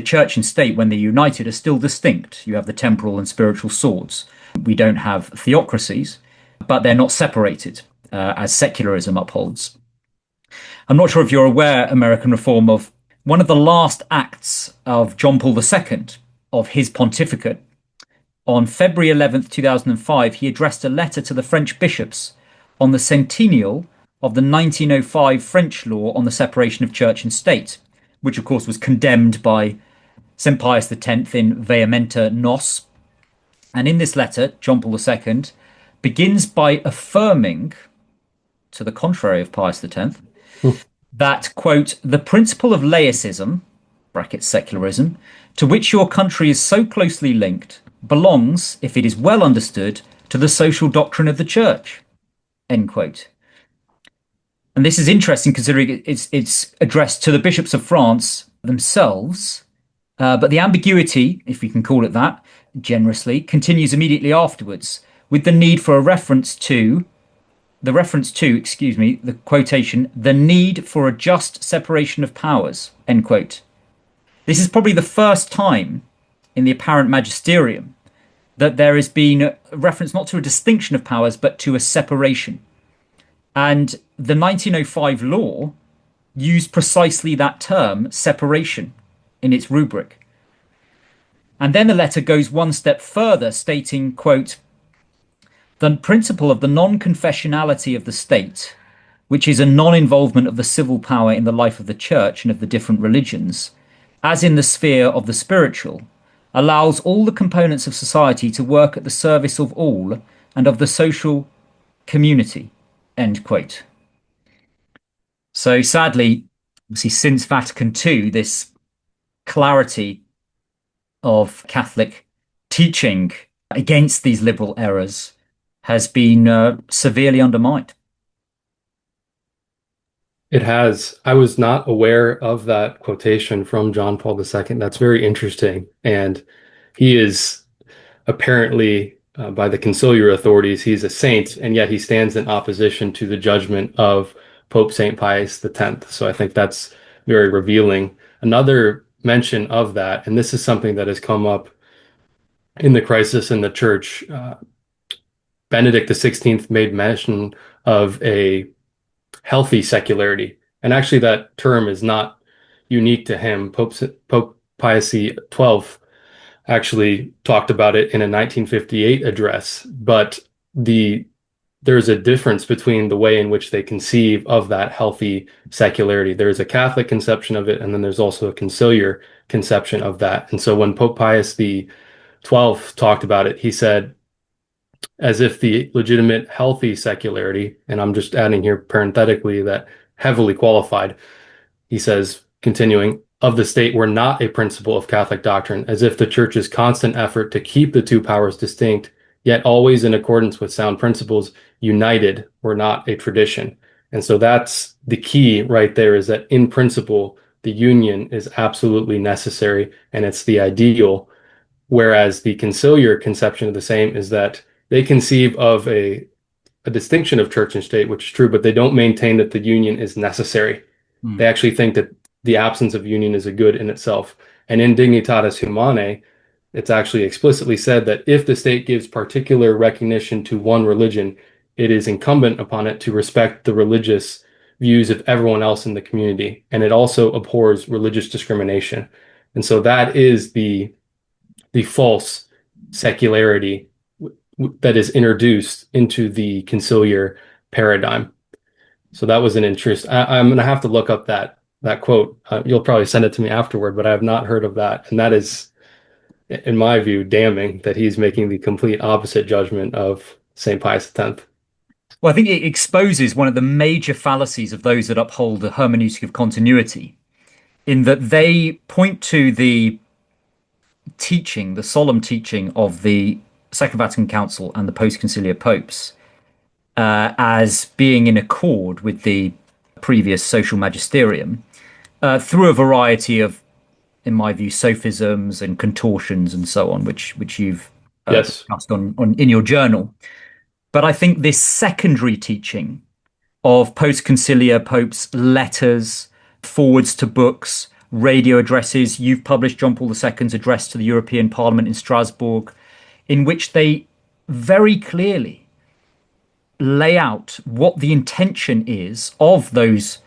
church and state, when they're united, are still distinct. You have the temporal and spiritual swords. We don't have theocracies, but they're not separated, as secularism upholds. I'm not sure if you're aware, American Reform, of one of the last acts of John Paul II, of his pontificate. On February 11th, 2005, he addressed a letter to the French bishops on the centennial of the 1905 French law on the separation of church and state, which of course was condemned by St. Pius X in Vehementa Nos. And in this letter, John Paul II begins by affirming, to the contrary of Pius X, that, quote, the principle of laicism, brackets secularism, to which your country is so closely linked, belongs, if it is well understood, to the social doctrine of the church, end quote. And this is interesting considering it's addressed to the bishops of France themselves, but the ambiguity, if we can call it that, generously, continues immediately afterwards, with the need for the quotation, the need for a just separation of powers, end quote. This is probably the first time in the apparent magisterium that there has been a reference not to a distinction of powers, but to a separation. And the 1905 law used precisely that term, separation, in its rubric. And then the letter goes one step further, stating, quote, the principle of the non-confessionality of the state, which is a non-involvement of the civil power in the life of the church and of the different religions, as in the sphere of the spiritual, allows all the components of society to work at the service of all and of the social community, end quote. So sadly, obviously since Vatican II, this clarity of Catholic teaching against these liberal errors has been severely undermined. It has. I was not aware of that quotation from John Paul II. That's very interesting. And he is apparently, by the conciliar authorities, he's a saint, and yet he stands in opposition to the judgment of Pope St. Pius X. So I think that's very revealing. Another mention of that, and this is something that has come up in the crisis in the church, Benedict XVI made mention of a healthy secularity. And actually that term is not unique to him. Pope Pius XII actually talked about it in a 1958 address, but there's a difference between the way in which they conceive of that healthy secularity. There's a Catholic conception of it, and then there's also a conciliar conception of that. And so when Pope Pius XII talked about it, he said, as if the legitimate healthy secularity, and I'm just adding here parenthetically that heavily qualified, he says, continuing, of the state were not a principle of Catholic doctrine, as if the church's constant effort to keep the two powers distinct, yet always in accordance with sound principles, united, were not a tradition. And so that's the key right there, is that in principle, the union is absolutely necessary, and it's the ideal. Whereas the conciliar conception of the same is that they conceive of a distinction of church and state, which is true, but they don't maintain that the union is necessary. They actually think that the absence of union is a good in itself. And in Dignitatis Humanae, It's actually explicitly said that if the state gives particular recognition to one religion, it is incumbent upon it to respect the religious views of everyone else in the community. And it also abhors religious discrimination. And so that is the false secularity that is introduced into the conciliar paradigm. So that was an interest. I'm going to have to look up that quote. You'll probably send it to me afterward, but I have not heard of that. And that is, in my view, damning that he's making the complete opposite judgment of St. Pius X. Well, I think it exposes one of the major fallacies of those that uphold the hermeneutic of continuity, in that they point to the teaching, the solemn teaching of the Second Vatican Council and the post-conciliar popes as being in accord with the previous social magisterium through a variety of, in my view, sophisms and contortions and so on, which you've discussed on in your journal. But I think this secondary teaching of post-conciliar popes' letters, forwards to books, radio addresses. You've published John Paul II's address to the European Parliament in Strasbourg, in which they very clearly lay out what the intention is of those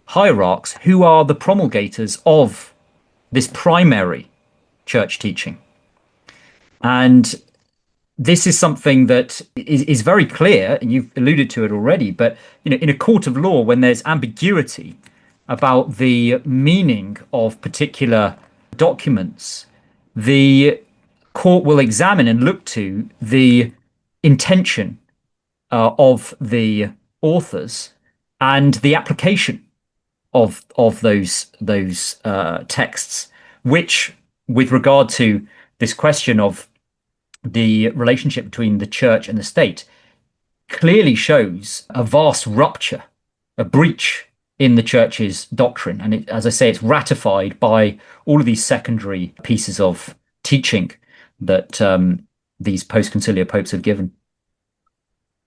hierarchs who are the promulgators of this primary church teaching. And this is something that is very clear, and you've alluded to it already, but in a court of law, when there's ambiguity about the meaning of particular documents, the court will examine and look to the intention of the authors and the application of those texts, which, with regard to this question of the relationship between the church and the state, clearly shows a vast rupture, a breach in the church's doctrine. And as I say, it's ratified by all of these secondary pieces of teaching that these post-conciliar popes have given.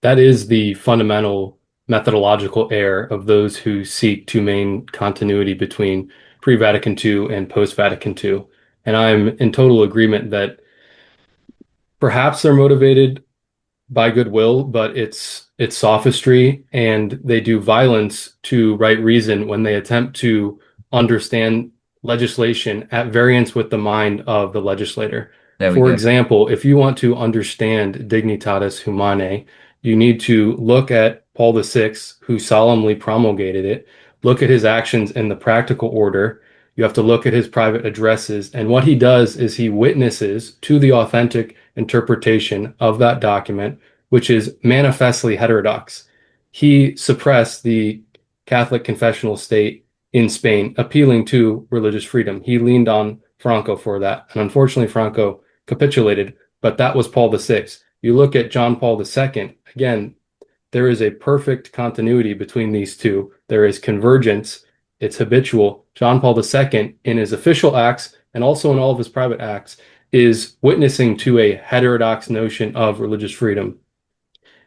That is the fundamental methodological error of those who seek to maintain continuity between pre-Vatican II and post-Vatican II. And I'm in total agreement that perhaps they're motivated by goodwill, but it's sophistry, and they do violence to right reason when they attempt to understand legislation at variance with the mind of the legislator. For example, if you want to understand Dignitatis Humanae, you need to look at Paul VI, who solemnly promulgated it, look at his actions in the practical order. You have to look at his private addresses. And what he does is he witnesses to the authentic interpretation of that document, which is manifestly heterodox. He suppressed the Catholic confessional state in Spain, appealing to religious freedom. He leaned on Franco for that. And unfortunately, Franco capitulated, but that was Paul VI. You look at John Paul II, again, there is a perfect continuity between these two. There is convergence. It's habitual. John Paul II, in his official acts and also in all of his private acts, is witnessing to a heterodox notion of religious freedom.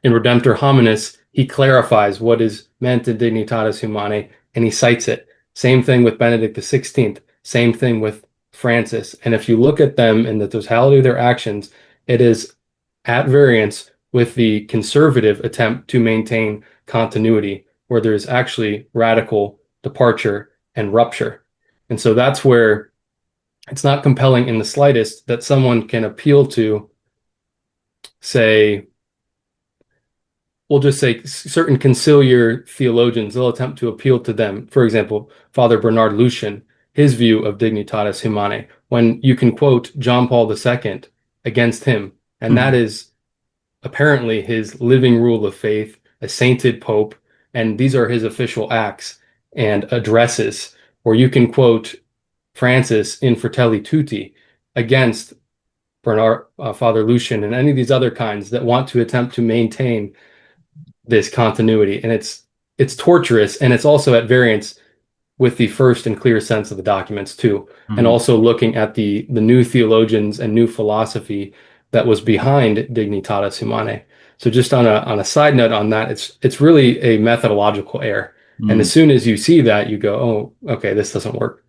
In Redemptor Hominis, he clarifies what is meant in Dignitatis Humanae, and he cites it. Same thing with Benedict XVI. Same thing with Francis. And if you look at them in the totality of their actions, it is at variance with the conservative attempt to maintain continuity, where there's actually radical departure and rupture. And so that's where it's not compelling in the slightest that someone can appeal to, say, we'll just say certain conciliar theologians, they'll attempt to appeal to them. For example, Father Bernard Lucian, his view of Dignitatis Humanae, when you can quote John Paul II against him. And that is apparently his living rule of faith, a sainted pope, and these are his official acts and addresses, or you can quote Francis in Fratelli Tutti against Father Lucian and any of these other kinds that want to attempt to maintain this continuity. And it's torturous, and it's also at variance with the first and clear sense of the documents too. And also looking at the new theologians and new philosophy that was behind Dignitatis Humanae. So just on a side note on that, it's really a methodological error. And as soon as you see that, you go, oh, okay, this doesn't work.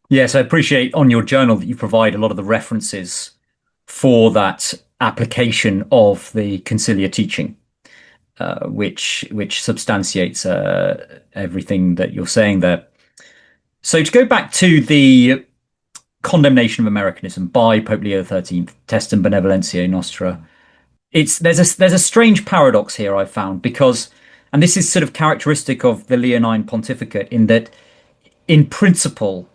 Yes, I appreciate on your journal that you provide a lot of the references for that application of the conciliar teaching, which substantiates everything that you're saying there. So to go back to the condemnation of Americanism by Pope Leo XIII, Testem Benevolentiae Nostra, there's a strange paradox here I've found because, and this is sort of characteristic of the Leonine pontificate in that, in principle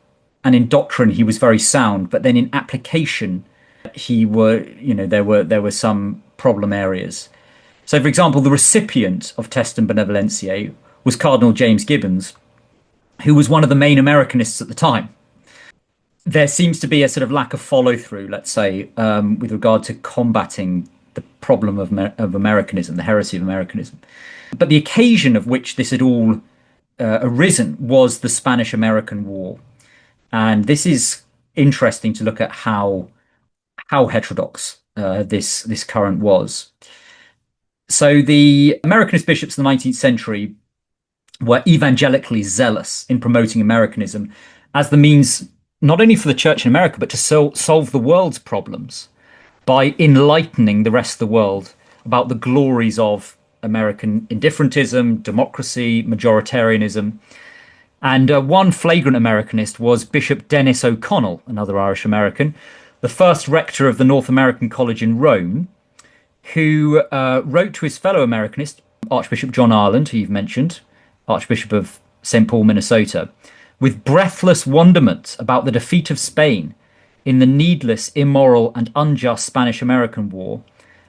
and in doctrine he was very sound, but then in application there were some problem areas. So, for example, the recipient of Testem Benevolentiae was Cardinal James Gibbons, who was one of the main Americanists at the time. There seems to be a sort of lack of follow through, let's say, with regard to combating the problem of Americanism, the heresy of Americanism. But the occasion of which this had all arisen was the Spanish-American War. And this is interesting to look at how heterodox this current was. So the Americanist bishops of the 19th century were evangelically zealous in promoting Americanism as the means not only for the church in America, but to solve the world's problems by enlightening the rest of the world about the glories of American indifferentism, democracy, majoritarianism. And one flagrant Americanist was Bishop Dennis O'Connell, another Irish American, the first rector of the North American College in Rome, who wrote to his fellow Americanist, Archbishop John Ireland, who you've mentioned, Archbishop of St. Paul, Minnesota, with breathless wonderment about the defeat of Spain in the needless, immoral, and unjust Spanish-American War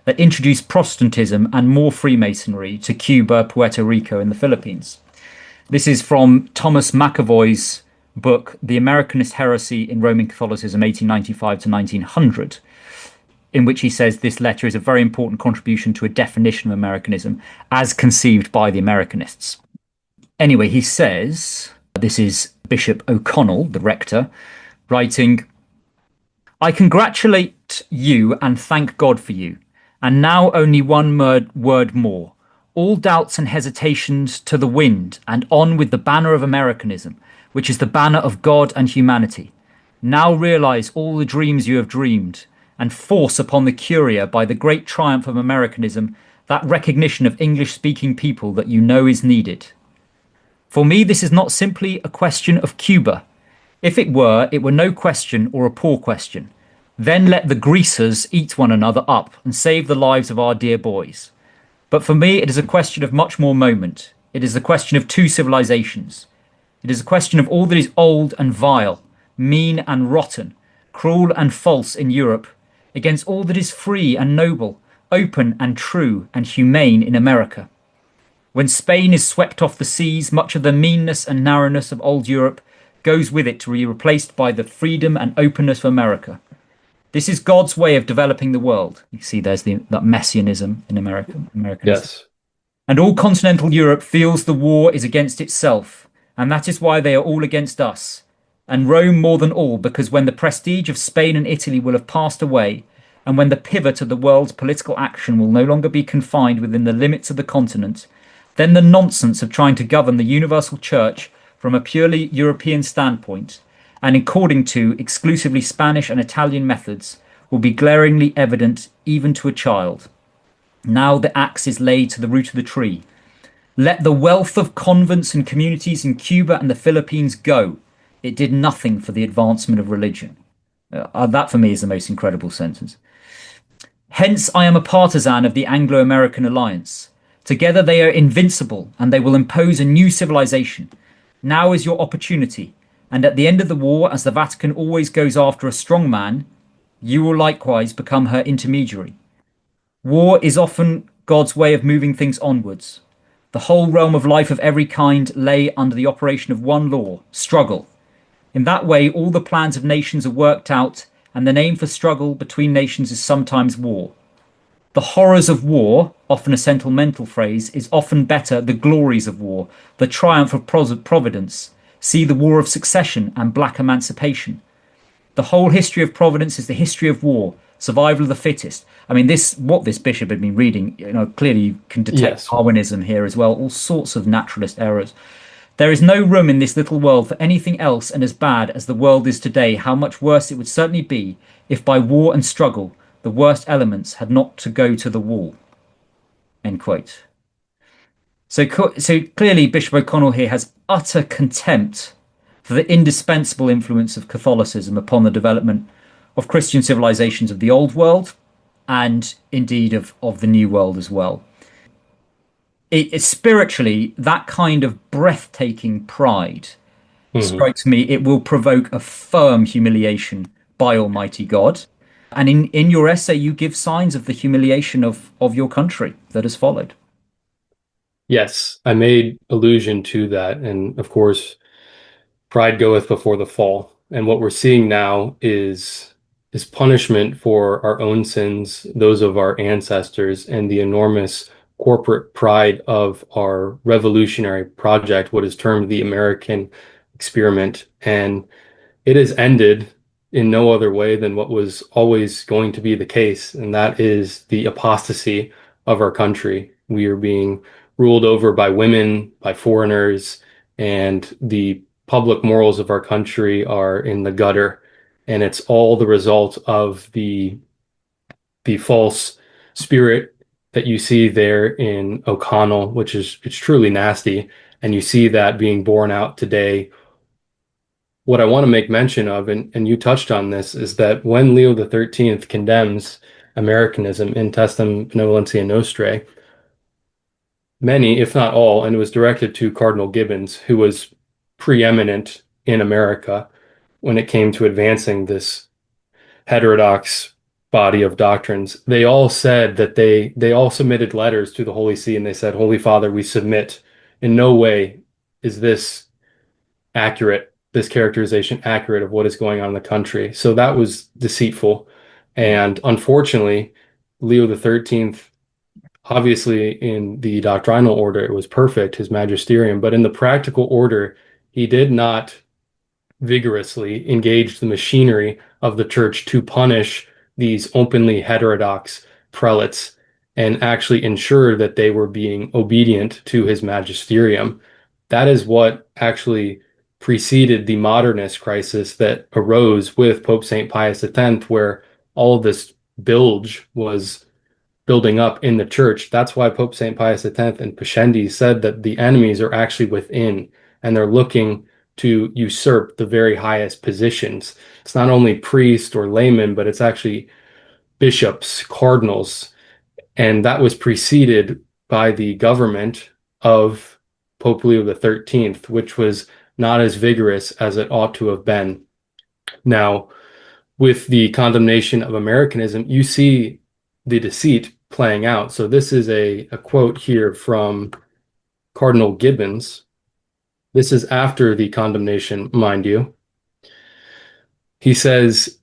that introduced Protestantism and more Freemasonry to Cuba, Puerto Rico, and the Philippines. This is from Thomas McAvoy's book, The Americanist Heresy in Roman Catholicism, 1895 to 1900, in which he says this letter is a very important contribution to a definition of Americanism as conceived by the Americanists. Anyway, he says, this is Bishop O'Connell, the rector, writing, "I congratulate you and thank God for you. And now only one word more. All doubts and hesitations to the wind, and on with the banner of Americanism, which is the banner of God and humanity. Now realize all the dreams you have dreamed, and force upon the Curia by the great triumph of Americanism that recognition of English-speaking people that you know is needed. For me, this is not simply a question of Cuba. If it were no question or a poor question. Then let the greasers eat one another up and save the lives of our dear boys. But for me, it is a question of much more moment. It is the question of two civilizations. It is a question of all that is old and vile, mean and rotten, cruel and false in Europe, against all that is free and noble, open and true and humane in America. When Spain is swept off the seas, much of the meanness and narrowness of old Europe goes with it to be replaced by the freedom and openness of America. This is God's way of developing the world." You see, there's that messianism in Americanism. Yes. "And all continental Europe feels the war is against itself, and that is why they are all against us. And Rome more than all, because when the prestige of Spain and Italy will have passed away, and when the pivot of the world's political action will no longer be confined within the limits of the continent, then the nonsense of trying to govern the universal church from a purely European standpoint, and according to exclusively Spanish and Italian methods, will be glaringly evident even to a child. Now the axe is laid to the root of the tree. Let the wealth of convents and communities in Cuba and the Philippines go. It did nothing for the advancement of religion." That for me is the most incredible sentence. "Hence I am a partisan of the Anglo-American alliance. Together they are invincible and they will impose a new civilization. Now is your opportunity. And at the end of the war, as the Vatican always goes after a strong man, you will likewise become her intermediary. War is often God's way of moving things onwards. The whole realm of life of every kind lay under the operation of one law, struggle. In that way, all the plans of nations are worked out, and the name for struggle between nations is sometimes war. The horrors of war, often a sentimental phrase, is often better the glories of war, the triumph of providence. See the War of Succession and Black Emancipation. The whole history of Providence is the history of war, survival of the fittest." I mean, what this bishop had been reading, clearly you can detect Yes. Darwinism here as well, all sorts of naturalist errors. There is no room in this little world for anything else, and as bad as the world is today, how much worse it would certainly be if by war and struggle the worst elements had not to go to the wall. End quote. So clearly Bishop O'Connell here has utter contempt for the indispensable influence of Catholicism upon the development of Christian civilizations of the Old World and indeed of the New World as well. Spiritually, that kind of breathtaking pride strikes me, it will provoke a firm humiliation by Almighty God. And in your essay, you give signs of the humiliation of your country that has followed. Yes, I made allusion to that. And of course, pride goeth before the fall. And what we're seeing now is punishment for our own sins, those of our ancestors, and the enormous corporate pride of our revolutionary project, what is termed the American experiment. And it has ended in no other way than what was always going to be the case, and that is the apostasy of our country. We are being ruled over by women, by foreigners, and the public morals of our country are in the gutter. And it's all the result of the false spirit that you see there in O'Connell, which is it's truly nasty. And you see that being borne out today. What I want to make mention of, and you touched on this, is that when Leo XIII condemns Americanism in Testem Benevolentiae Nostrae, many, if not all, and it was directed to Cardinal Gibbons, who was preeminent in America when it came to advancing this heterodox body of doctrines, they all said that they all submitted letters to the Holy See, and they said, Holy Father, we submit. In no way is this accurate, this characterization accurate of what is going on in the country. So that was deceitful. And unfortunately, Leo XIII, obviously in the doctrinal order, it was perfect, his magisterium, but in the practical order, he did not vigorously engage the machinery of the church to punish these openly heterodox prelates and actually ensure that they were being obedient to his magisterium. That is what actually preceded the modernist crisis that arose with Pope St. Pius X, where all of this bilge was building up in the church. That's why Pope St. Pius X and Pascendi said that the enemies are actually within, and they're looking to usurp the very highest positions. It's not only priests or laymen, but it's actually bishops, cardinals. And that was preceded by the government of Pope Leo XIII, which was not as vigorous as it ought to have been. Now, with the condemnation of Americanism, you see the deceit playing out. So this is a quote here from Cardinal Gibbons. This is after the condemnation, mind you. He says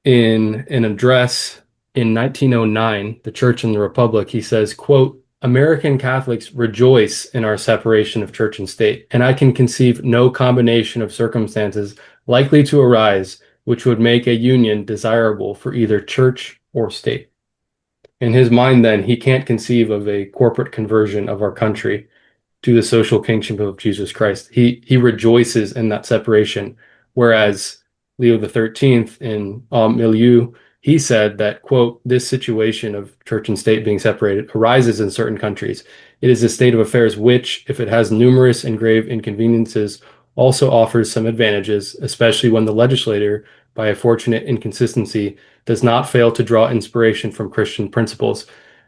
in an address in 1909, The Church and the Republic, he says, quote, American Catholics rejoice in our separation of church and state, and I can conceive no combination of circumstances likely to arise which would make a union desirable for either church or state. In his mind, then, he can't conceive of a corporate conversion of our country to the social kingship of Jesus Christ. He rejoices in that separation, whereas Leo XIII in Milieu, he said that, quote, this situation of church and state being separated arises in certain countries. It is a state of affairs which, if it has numerous and grave inconveniences, also offers some advantages, especially when the legislator, by a fortunate inconsistency, does not fail to draw inspiration from Christian principles.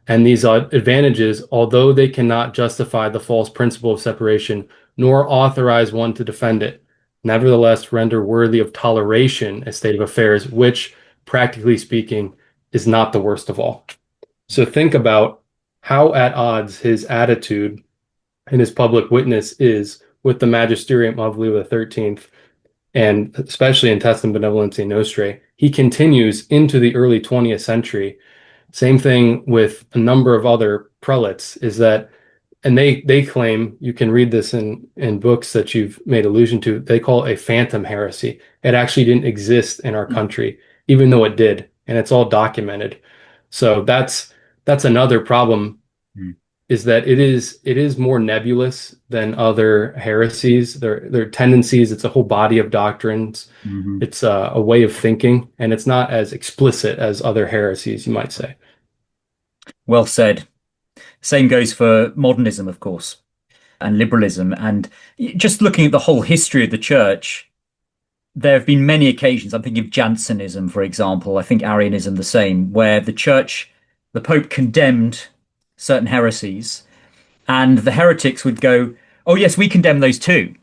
And these advantages, although they cannot justify the false principle of separation, nor authorize one to defend it, nevertheless render worthy of toleration a state of affairs, which, practically speaking, is not the worst of all. So think about how at odds his attitude and his public witness is with the magisterium of Leo XIII, and especially in Testem Benevolentiae Nostrae. He continues into the early 20th century. Same thing with a number of other prelates, is that, and they claim, you can read this in books that you've made allusion to, they call it a phantom heresy. It actually didn't exist in our country, even though it did, and it's all documented. So that's another problem is that it is more nebulous than other heresies. Their tendencies, it's a whole body of doctrines. Mhm. It's a way of thinking, and it's not as explicit as other heresies, you might say. Well said. Same goes for modernism, of course, and liberalism. And just looking at the whole history of the church, there have been many occasions. I'm thinking of Jansenism, for example. I think Arianism the same, where the church, the Pope condemned certain heresies, and the heretics would go, "Oh, yes, we condemn those too.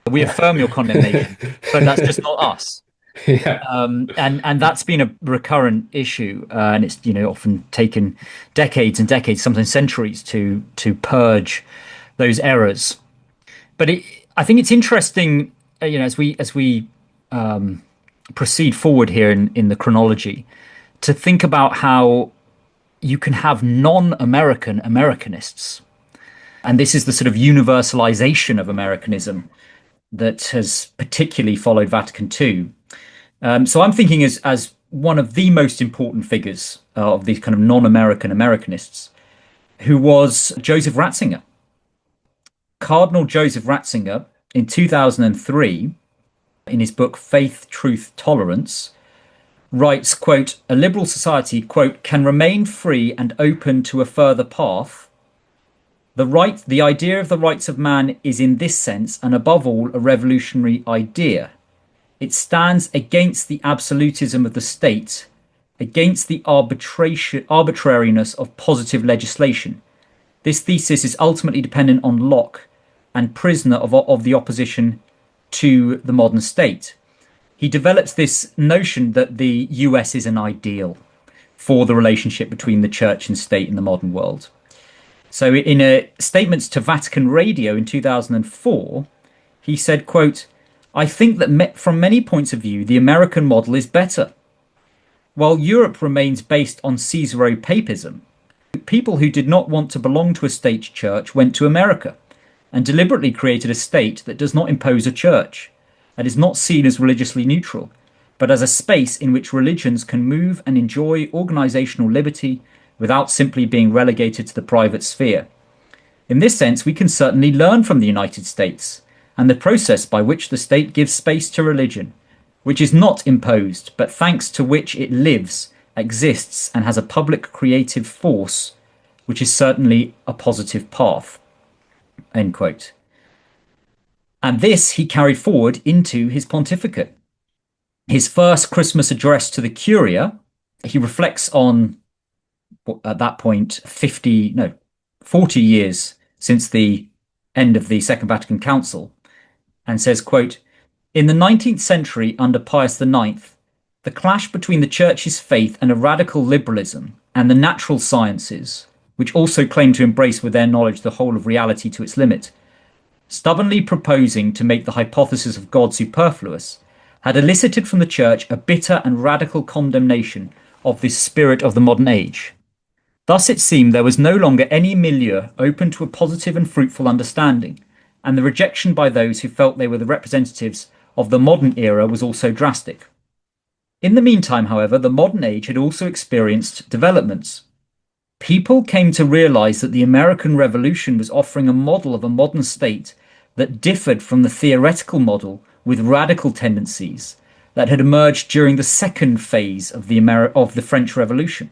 We affirm your condemnation, but that's just not us." Yeah. And that's been a recurrent issue, and it's often taken decades and decades, sometimes centuries, to purge those errors. But I think it's interesting, as we proceed forward here in the chronology, to think about how you can have non-American Americanists, and this is the sort of universalization of Americanism that has particularly followed Vatican II. So I'm thinking as one of the most important figures of these kind of non-American Americanists, who was Joseph Ratzinger. Cardinal Joseph Ratzinger, in 2003, in his book Faith, Truth, Tolerance, writes, quote, "A liberal society, quote, can remain free and open to a further path. The idea of the rights of man is in this sense, and above all, a revolutionary idea. It stands against the absolutism of the state, against the arbitrariness of positive legislation. This thesis is ultimately dependent on Locke and prisoner of the opposition to the modern state." He develops this notion that the US is an ideal for the relationship between the church and state in the modern world. So in a statements to Vatican Radio in 2004, he said, quote, "I think that from many points of view, the American model is better. While Europe remains based on Caesaro-papism, people who did not want to belong to a state church went to America and deliberately created a state that does not impose a church, and is not seen as religiously neutral, but as a space in which religions can move and enjoy organizational liberty without simply being relegated to the private sphere. In this sense, we can certainly learn from the United States and the process by which the state gives space to religion, which is not imposed, but thanks to which it lives, exists, and has a public creative force, which is certainly a positive path." End quote. And this he carried forward into his pontificate. His first Christmas address to the Curia, he reflects on, at that point, 40 years since the end of the Second Vatican Council, and says, quote, "In the 19th century under Pius IX, the clash between the church's faith and a radical liberalism and the natural sciences, which also claim to embrace with their knowledge the whole of reality to its limit, stubbornly proposing to make the hypothesis of God superfluous, had elicited from the church a bitter and radical condemnation of this spirit of the modern age. Thus it seemed there was no longer any milieu open to a positive and fruitful understanding, and the rejection by those who felt they were the representatives of the modern era was also drastic. In the meantime, however, the modern age had also experienced developments. People came to realize that the American Revolution was offering a model of a modern state that differed from the theoretical model with radical tendencies that had emerged during the second phase of the French Revolution.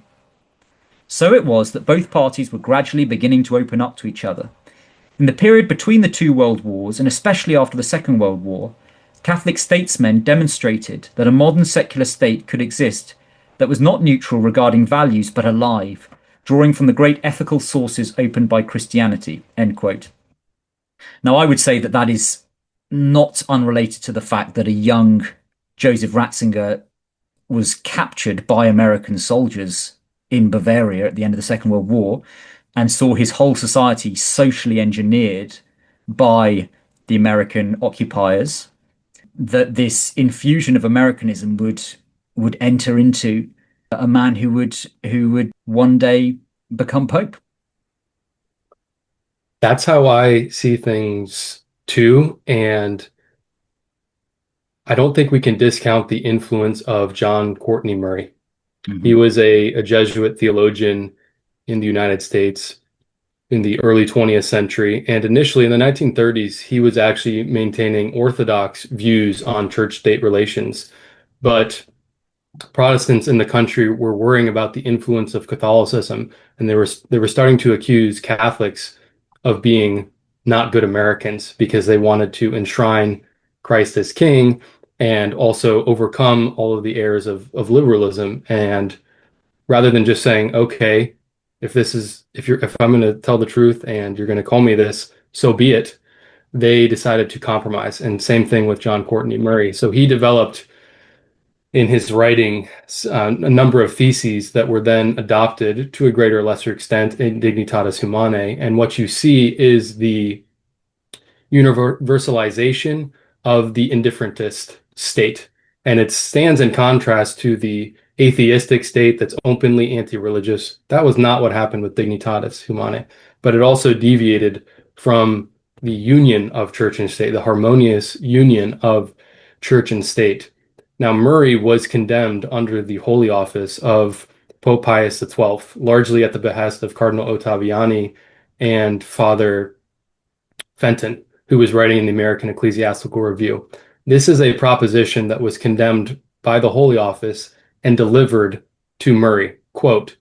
So it was that both parties were gradually beginning to open up to each other. In the period between the two world wars, and especially after the Second World War, Catholic statesmen demonstrated that a modern secular state could exist that was not neutral regarding values but alive, drawing from the great ethical sources opened by Christianity." End quote. Now, I would say that that is not unrelated to the fact that a young Joseph Ratzinger was captured by American soldiers in Bavaria at the end of the Second World War and saw his whole society socially engineered by the American occupiers, that this infusion of Americanism would enter into a man who would one day become Pope. That's how I see things too. And I don't think we can discount the influence of John Courtney Murray. Mm-hmm. He was a Jesuit theologian in the United States. in the early 20th century. And initially in the 1930s, he was actually maintaining orthodox views on church-state relations. But Protestants in the country were worrying about the influence of Catholicism, and they were starting to accuse Catholics of being not good Americans because they wanted to enshrine Christ as king and also overcome all of the errors of liberalism. And rather than just saying, okay, if I'm going to tell the truth and you're going to call me this, so be it, they decided to compromise. And same thing with John Courtney Murray. So he developed in his writing a number of theses that were then adopted to a greater or lesser extent in Dignitatis Humanae. And what you see is the universalization of the indifferentist state. And it stands in contrast to the atheistic state that's openly anti-religious. That was not what happened with Dignitatis Humanae, but it also deviated from the union of church and state, the harmonious union of church and state. Now, Murray was condemned under the holy office of Pope Pius XII, largely at the behest of Cardinal Ottaviani and Father Fenton, who was writing in the American Ecclesiastical Review. This is a proposition that was condemned by the Holy Office and delivered to Murray. Quote,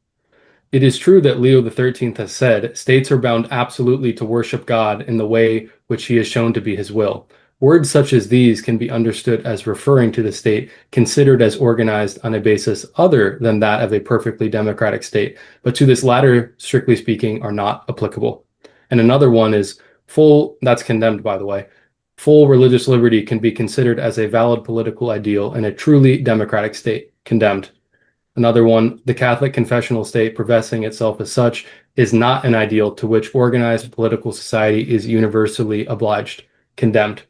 "It is true that Leo XIII has said, states are bound absolutely to worship God in the way which he has shown to be his will. Words such as these can be understood as referring to the state considered as organized on a basis other than that of a perfectly democratic state, but to this latter, strictly speaking, are not applicable." And another one is that's condemned, by the way, full religious liberty can be considered as a valid political ideal in a truly democratic state, condemned. Another one, the Catholic confessional state professing itself as such is not an ideal to which organized political society is universally obliged, condemned.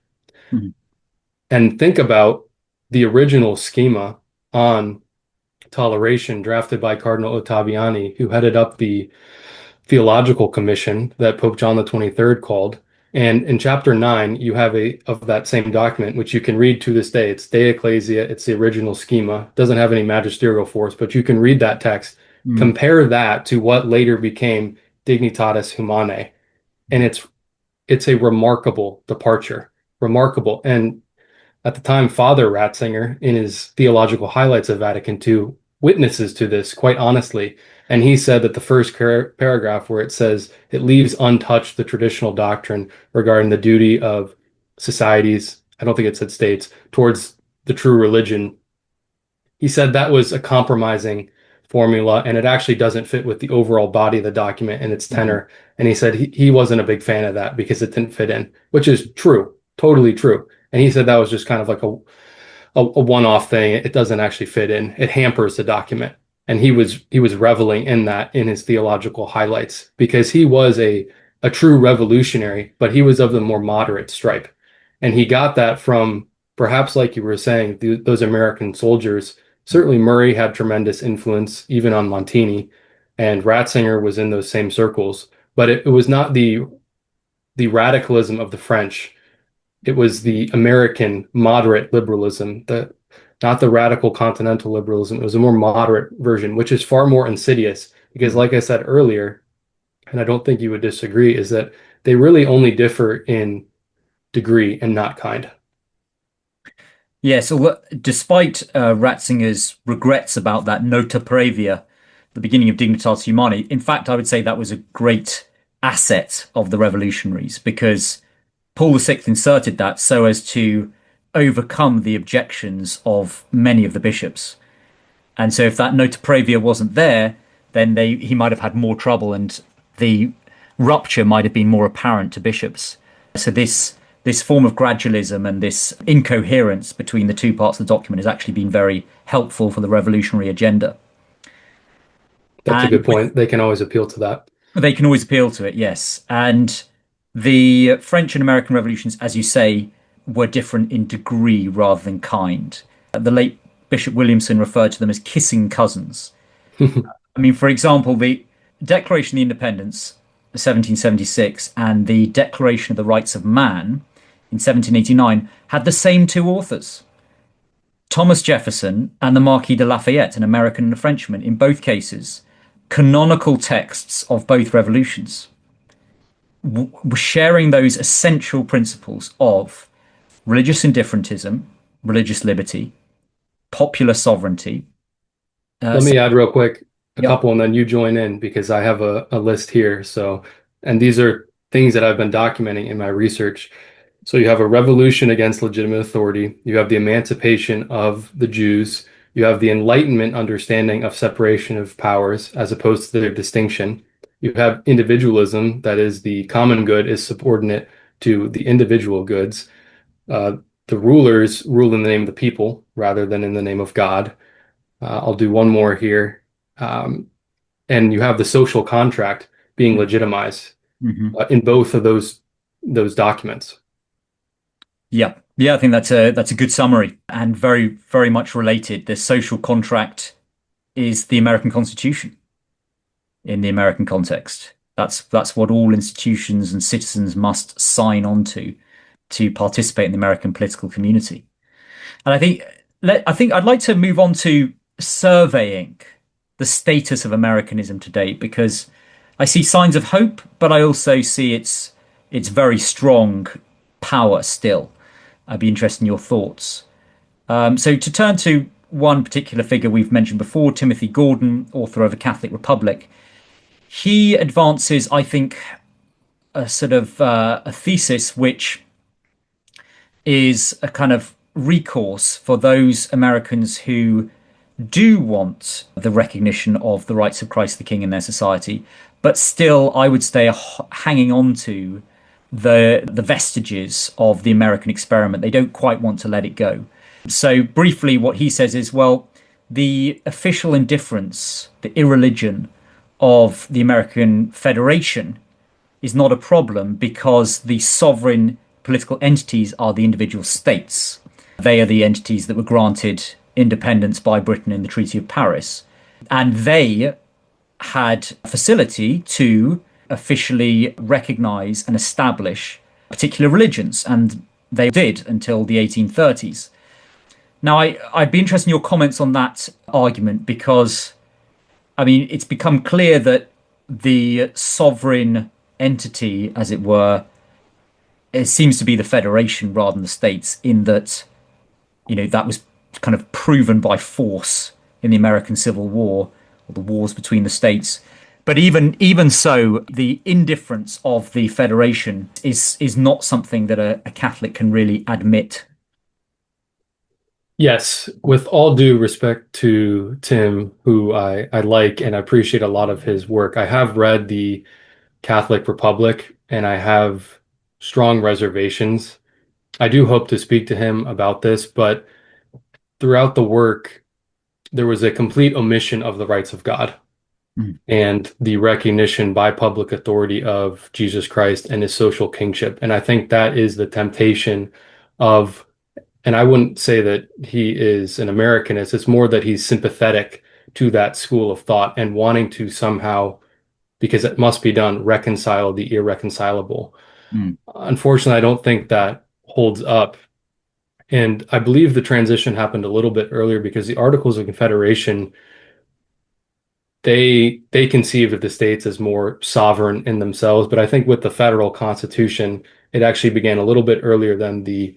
Mm-hmm. And think about the original schema on toleration drafted by Cardinal Ottaviani, who headed up the theological commission that Pope John the 23rd called. And in chapter 9, you have of that same document, which you can read to this day. It's De Ecclesia. It's the original schema. It doesn't have any magisterial force, but you can read that text. Compare that to what later became Dignitatis Humanae. And it's a remarkable departure. Remarkable. And at the time, Father Ratzinger, in his theological highlights of Vatican II, witnesses to this quite honestly. And he said that the first paragraph where it says it leaves untouched the traditional doctrine regarding the duty of societies, I don't think it said states, towards the true religion. He said that was a compromising formula, and it actually doesn't fit with the overall body of the document and its tenor. And he said he wasn't a big fan of that because it didn't fit in, which is true, totally true. And he said that was just kind of like a one-off thing. It doesn't actually fit in. It hampers the document. And he was reveling in that in his theological highlights, because he was a true revolutionary, but he was of the more moderate stripe. And he got that from, perhaps like you were saying, those American soldiers. Certainly Murray had tremendous influence even on Montini, and Ratzinger was in those same circles. But it was not the radicalism of the French. It was the American moderate liberalism, not the radical continental liberalism. It was a more moderate version, which is far more insidious because, like I said earlier, and I don't think you would disagree, is that they really only differ in degree and not kind. Yeah, so despite Ratzinger's regrets about that nota previa, the beginning of Dignitatis Humanae, in fact, I would say that was a great asset of the revolutionaries, because Paul VI inserted that so as to overcome the objections of many of the bishops. And so if that nota previa wasn't there, then he might have had more trouble, and the rupture might have been more apparent to bishops. So this form of gradualism and this incoherence between the two parts of the document has actually been very helpful for the revolutionary agenda. That's a good point. They can always appeal to that. They can always appeal to it, yes. And the French and American revolutions, as you say, were different in degree rather than kind. The late Bishop Williamson referred to them as kissing cousins. I mean, for example, the Declaration of Independence, 1776, and the Declaration of the Rights of Man in 1789 had the same two authors, Thomas Jefferson and the Marquis de Lafayette, an American and a Frenchman, in both cases, canonical texts of both revolutions. sharing those essential principles of religious indifferentism, religious liberty, popular sovereignty. Let me add real quick a Yep. couple and then you join in because I have a list here. So, and these are things that I've been documenting in my research. So you have a revolution against legitimate authority. You have the emancipation of the Jews. You have the Enlightenment understanding of separation of powers as opposed to their distinction. You have individualism, that is, the common good is subordinate to the individual goods. The rulers rule in the name of the people rather than in the name of God. I'll do one more here. And you have the social contract being legitimized in both of those documents. Yeah. Yeah, I think that's a good summary and very, very much related. The social contract is the American Constitution in the American context. That's what all institutions and citizens must sign on to participate in the American political community. And I think I'd like to move on to surveying the status of Americanism today, because I see signs of hope, but I also see its very strong power still. I'd be interested in your thoughts. So to turn to one particular figure we've mentioned before, Timothy Gordon, author of A Catholic Republic, he advances, I think, a sort of a thesis which is a kind of recourse for those Americans who do want the recognition of the rights of Christ the King in their society, but still, I would say, hanging on to the vestiges of the American experiment. They don't quite want to let it go. So briefly, what he says is, well, the official indifference, the irreligion of the American Federation is not a problem because the sovereign political entities are the individual states. They are the entities that were granted independence by Britain in the Treaty of Paris. And they had facility to officially recognize and establish particular religions, and they did until the 1830s. Now, I'd be interested in your comments on that argument because, I mean, it's become clear that the sovereign entity, as it were, it seems to be the Federation rather than the states, in that, that was kind of proven by force in the American Civil War, or the wars between the states. But even so, the indifference of the Federation is not something that a Catholic can really admit. Yes, with all due respect to Tim, who I like and I appreciate a lot of his work, I have read the Catholic Republic and I have strong reservations. I do hope to speak to him about this, but throughout the work, there was a complete omission of the rights of God and the recognition by public authority of Jesus Christ and his social kingship. And I think that is the temptation of, and I wouldn't say that he is an Americanist, it's more that he's sympathetic to that school of thought and wanting to somehow, because it must be done, reconcile the irreconcilable. Unfortunately, I don't think that holds up. And I believe the transition happened a little bit earlier because the Articles of Confederation, they conceived of the states as more sovereign in themselves. But I think with the federal constitution, it actually began a little bit earlier than the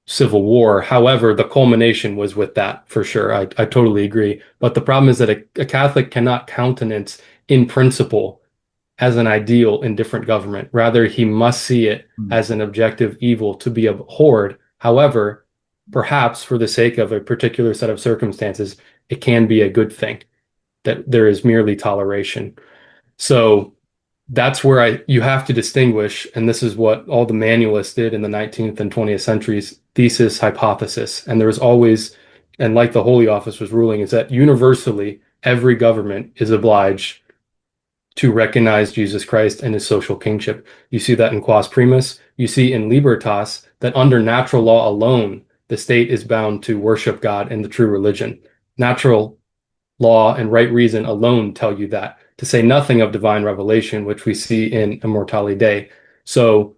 Civil War. However, the culmination was with that, for sure. I totally agree. But the problem is that a Catholic cannot countenance in principle as an ideal in different government. Rather, he must see it as an objective evil to be abhorred. However, perhaps for the sake of a particular set of circumstances, it can be a good thing that there is merely toleration. So that's where you have to distinguish, and this is what all the manualists did in the 19th and 20th centuries, thesis, hypothesis. And there was always, and like the Holy Office was ruling, is that universally every government is obliged to recognize Jesus Christ and his social kingship. You see that in Quas Primas. You see in Libertas that under natural law alone, the state is bound to worship God in the true religion. Natural law and right reason alone tell you that, to say nothing of divine revelation, which we see in Immortale Dei. So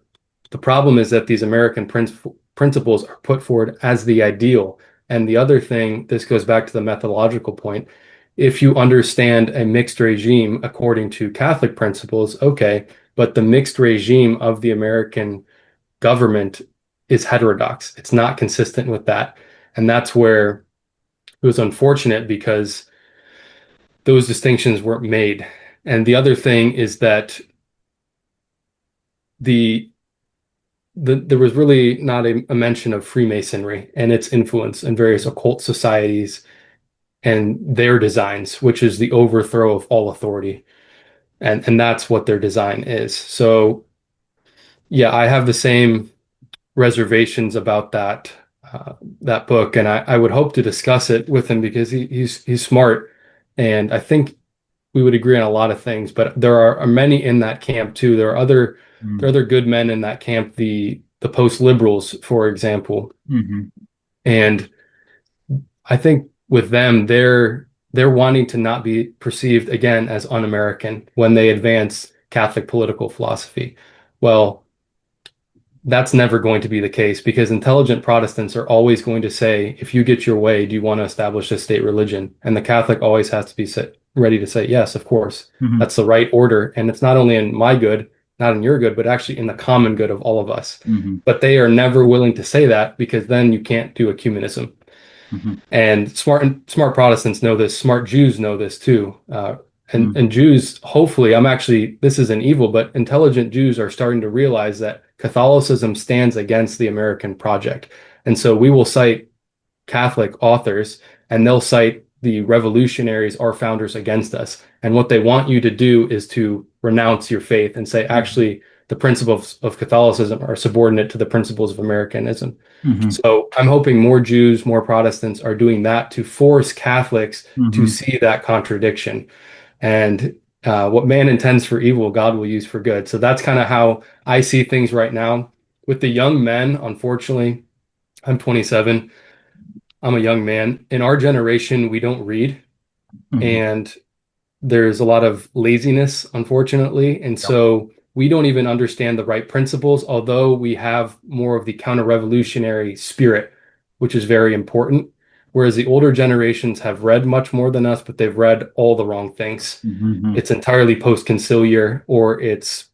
the problem is that these American principles are put forward as the ideal. And the other thing, this goes back to the methodological point, if you understand a mixed regime according to Catholic principles, okay, but the mixed regime of the American government is heterodox. It's not consistent with that. And that's where it was unfortunate, because those distinctions weren't made. And the other thing is that there was really not a mention of Freemasonry and its influence in various occult societies and their designs, which is the overthrow of all authority. And that's what their design is. So yeah, I have the same reservations about that book, and I would hope to discuss it with him, because he's smart, and I think we would agree on a lot of things. But there are many in that camp too. There are other good men in that camp, the post-liberals, for example. And I think with them, they're wanting to not be perceived again as un-American when they advance Catholic political philosophy. Well, that's never going to be the case, because intelligent Protestants are always going to say, if you get your way, do you want to establish a state religion? And the Catholic always has to be ready to say, yes, of course, that's the right order. And it's not only in my good, not in your good, but actually in the common good of all of us. But they are never willing to say that, because then you can't do ecumenism. And smart Protestants know this. Smart Jews know this too. And Jews, hopefully, this is an evil, but intelligent Jews are starting to realize that Catholicism stands against the American project. And so we will cite Catholic authors, and they'll cite the revolutionaries, our founders, against us. And what they want you to do is to renounce your faith and say, actually, the principles of Catholicism are subordinate to the principles of Americanism. So I'm hoping more Jews, more Protestants are doing that to force Catholics to see that contradiction. And what man intends for evil, God will use for good. So that's kind of how I see things right now. With the young men, unfortunately, I'm 27. I'm a young man. In our generation, we don't read. And there's a lot of laziness, unfortunately. And so we don't even understand the right principles, although we have more of the counter-revolutionary spirit, which is very important. Whereas the older generations have read much more than us, but they've read all the wrong things. It's entirely post-conciliar, or it's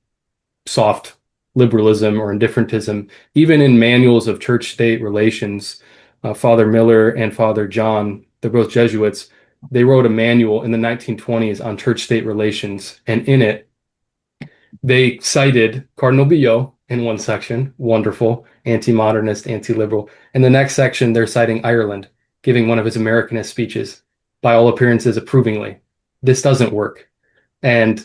soft liberalism or indifferentism. Even in manuals of church-state relations, Father Miller and Father John, they're both Jesuits, they wrote a manual in the 1920s on church-state relations. And in it, they cited Cardinal Billot in one section, wonderful, anti-modernist, anti-liberal. In the next section, they're citing Ireland, giving one of his Americanist speeches, by all appearances approvingly. This doesn't work. And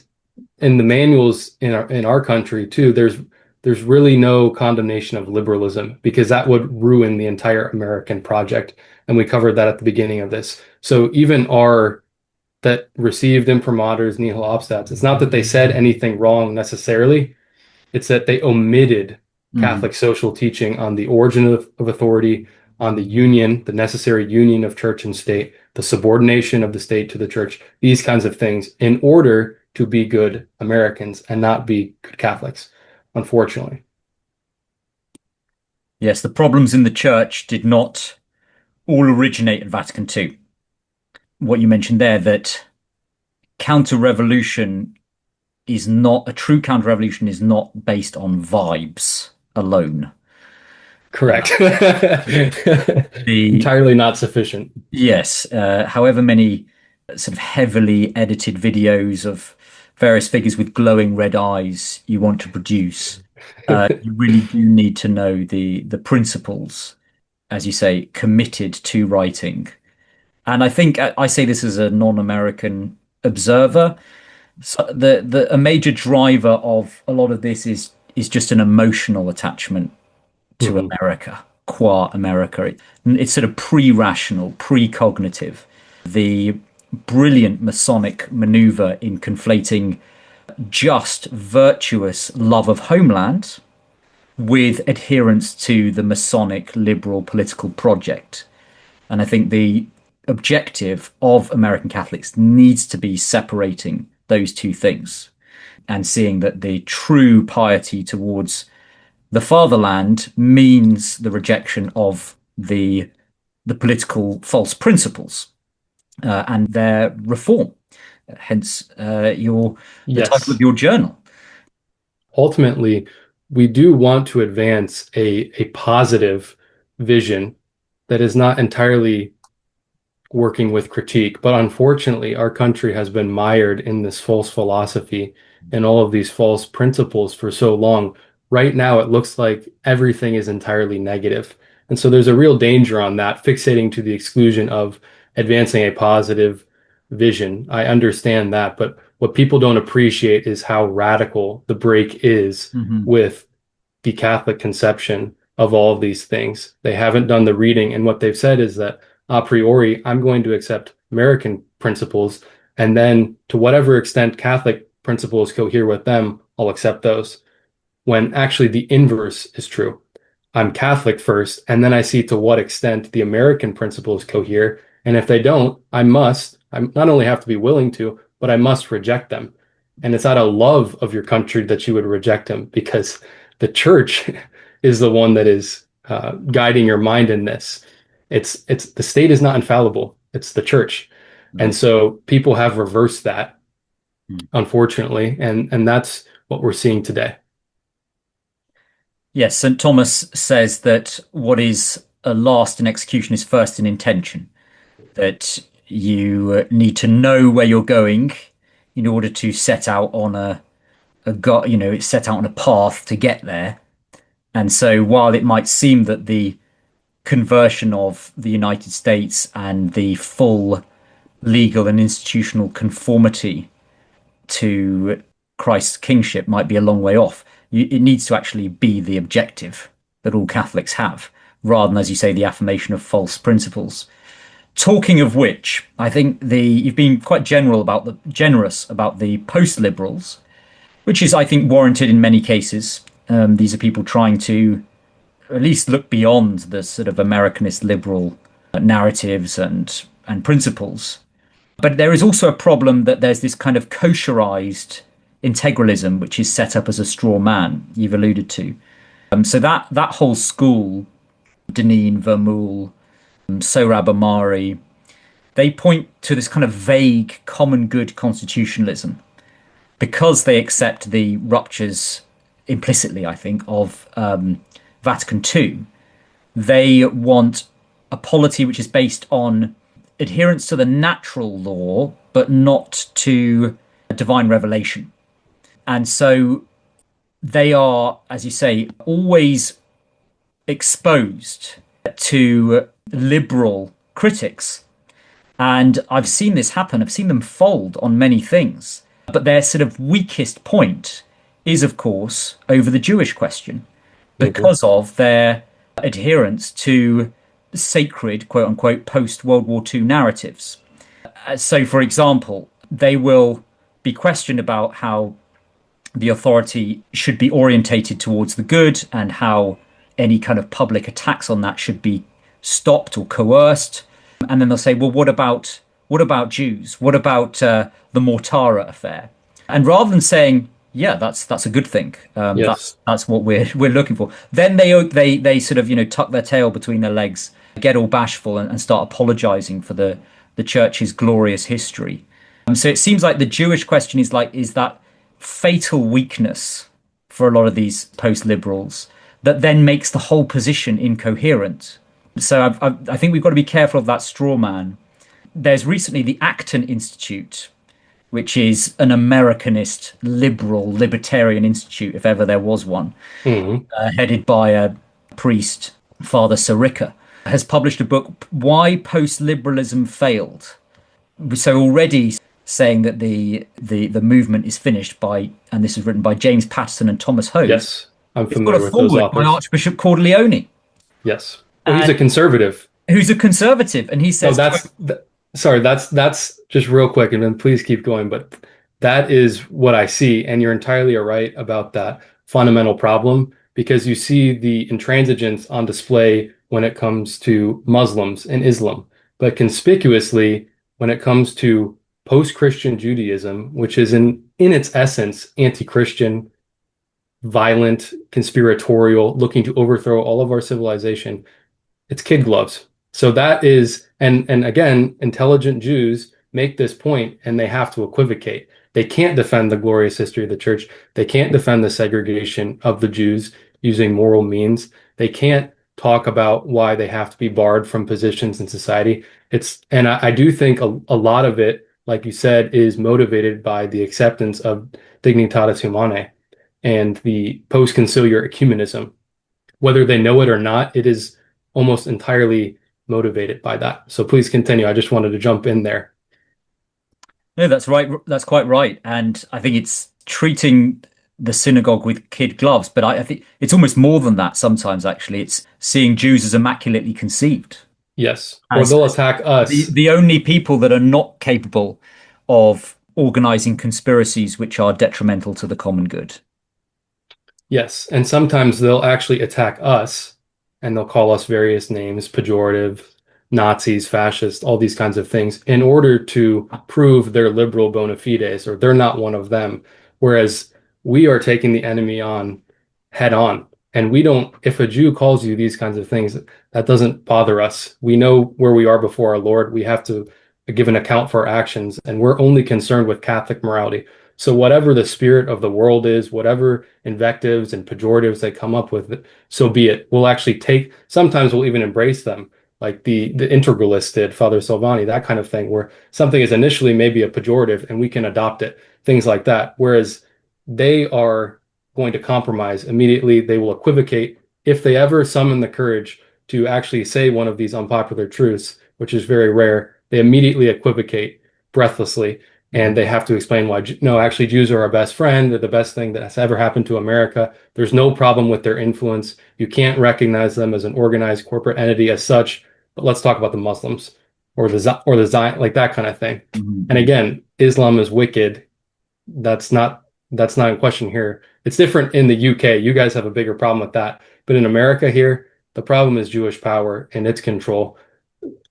in the manuals in our country too, there's really no condemnation of liberalism, because that would ruin the entire American project. And we covered that at the beginning of this. So even that received imprimaturs, nihil obstats, it's not that they said anything wrong necessarily. It's that they omitted Catholic social teaching on the origin of authority, on the union, the necessary union of church and state, the subordination of the state to the church, these kinds of things, in order to be good Americans and not be good Catholics, unfortunately. Yes, the problems in the church did not all originate at Vatican II. What you mentioned there, that counter-revolution is not, a true counter-revolution is not based on vibes alone. Correct. Entirely not sufficient. Yes. However many sort of heavily edited videos of various figures with glowing red eyes you want to produce, you really do need to know the principles, as you say, committed to writing. And I think I say this as a non-American observer. So a major driver of a lot of this is just an emotional attachment to America, qua America. It's sort of pre-rational, pre-cognitive. The brilliant Masonic maneuver in conflating just virtuous love of homeland with adherence to the Masonic liberal political project. And I think the objective of American Catholics needs to be separating those two things and seeing that the true piety towards the fatherland means the rejection of the political false principles and their reform. Hence, the title of your journal. ultimately we do want to advance a positive vision that is not entirely working with critique. But unfortunately, our country has been mired in this false philosophy and all of these false principles for so long. Right now, it looks like everything is entirely negative. And so there's a real danger on that, fixating to the exclusion of advancing a positive vision. I understand that, but what people don't appreciate is how radical the break is with the Catholic conception of all of these things. They haven't done the reading, and what they've said is that a priori, I'm going to accept American principles, and then to whatever extent Catholic principles cohere with them, I'll accept those. When actually the inverse is true. I'm Catholic first, and then I see to what extent the American principles cohere. And if they don't, I not only have to be willing to, but I must reject them. And it's out of love of your country that you would reject them, because the church is the one that is guiding your mind in this. It's the state is not infallible. It's the church. And so people have reversed that, unfortunately. And that's what we're seeing today. Yes, St. Thomas says that what is last in execution is first in intention, that you need to know where you're going in order to set out on it's set out on a path to get there. And so while it might seem that the conversion of the United States and the full legal and institutional conformity to Christ's kingship might be a long way off, it needs to actually be the objective that all Catholics have, rather than, as you say, the affirmation of false principles. Talking of which, I think you've been quite generous about the post-liberals, which is, I think, warranted in many cases. These are people trying to at least look beyond the sort of Americanist liberal narratives and principles. But there is also a problem that there's this kind of kosherized integralism, which is set up as a straw man, you've alluded to. So that whole school, Deneen, Vermeule, Sohrab Ahmari, they point to this kind of vague common good constitutionalism because they accept the ruptures implicitly, I think, of Vatican II. They want a polity which is based on adherence to the natural law, but not to divine revelation. And so they are, as you say, always exposed to liberal critics. And I've seen this happen. I've seen them fold on many things. But their sort of weakest point is, of course, over the Jewish question, because of their adherence to sacred, quote unquote, post-World War II narratives. So, for example, they will be questioned about how the authority should be orientated towards the good and how any kind of public attacks on that should be stopped or coerced. And then they'll say, well, what about Jews? What about the Mortara affair? And rather than saying, yeah, that's a good thing. Yes. That's what we're looking for. Then they sort of, tuck their tail between their legs, get all bashful and start apologizing for the church's glorious history. So it seems like the Jewish question is that fatal weakness for a lot of these post-liberals that then makes the whole position incoherent. So I think we've got to be careful of that straw man. There's recently the Acton Institute, which is an Americanist, liberal, libertarian institute, if ever there was one, headed by a priest, Father Sirica, has published a book, Why Post-Liberalism Failed. So already saying that the movement is finished by, and this is written by James Patterson and Thomas Hope. Yes, I'm familiar with those authors. By Archbishop Cordileone. Yes. Well, he's a conservative. Who's a conservative, and he says... Sorry, that's just real quick, and then please keep going. But that is what I see, and you're entirely right about that fundamental problem, because you see the intransigence on display when it comes to Muslims and Islam, but conspicuously when it comes to post-Christian Judaism, which is in its essence anti-Christian, violent, conspiratorial, looking to overthrow all of our civilization, it's kid gloves. So that is, and again, intelligent Jews make this point and they have to equivocate. They can't defend the glorious history of the church. They can't defend the segregation of the Jews using moral means. They can't talk about why they have to be barred from positions in society. And I do think a lot of it, like you said, is motivated by the acceptance of dignitatis humanae and the post-conciliar ecumenism. Whether they know it or not, it is almost entirely motivated by that. So please continue. I just wanted to jump in there. No, that's right. That's quite right. And I think it's treating the synagogue with kid gloves, but I think it's almost more than that sometimes, actually. It's seeing Jews as immaculately conceived. Yes. Or they'll attack us. The only people that are not capable of organizing conspiracies which are detrimental to the common good. Yes. And sometimes they'll actually attack us and they'll call us various names, pejorative, Nazis, fascists, all these kinds of things in order to prove their liberal bona fides or they're not one of them. Whereas we are taking the enemy on head on. And we don't, if a Jew calls you these kinds of things, that doesn't bother us. We know where we are before our Lord. We have to give an account for our actions, and we're only concerned with Catholic morality. So whatever the spirit of the world is, whatever invectives and pejoratives they come up with, so be it. We'll actually sometimes we'll even embrace them, like the integralists did, Father Salvani, that kind of thing, where something is initially maybe a pejorative and we can adopt it, things like that. Whereas they are going to compromise immediately. They will equivocate if they ever summon the courage to actually say one of these unpopular truths, which is very rare. They immediately equivocate breathlessly, and they have to explain why. No, actually, Jews are our best friend. They're the best thing that has ever happened to America. There's no problem with their influence. You can't recognize them as an organized corporate entity as such. But let's talk about the Muslims or the Zion, like that kind of thing. Mm-hmm. And again, Islam is wicked. That's not in question here. It's different in the UK. You guys have a bigger problem with that. But in America here, the problem is Jewish power and its control.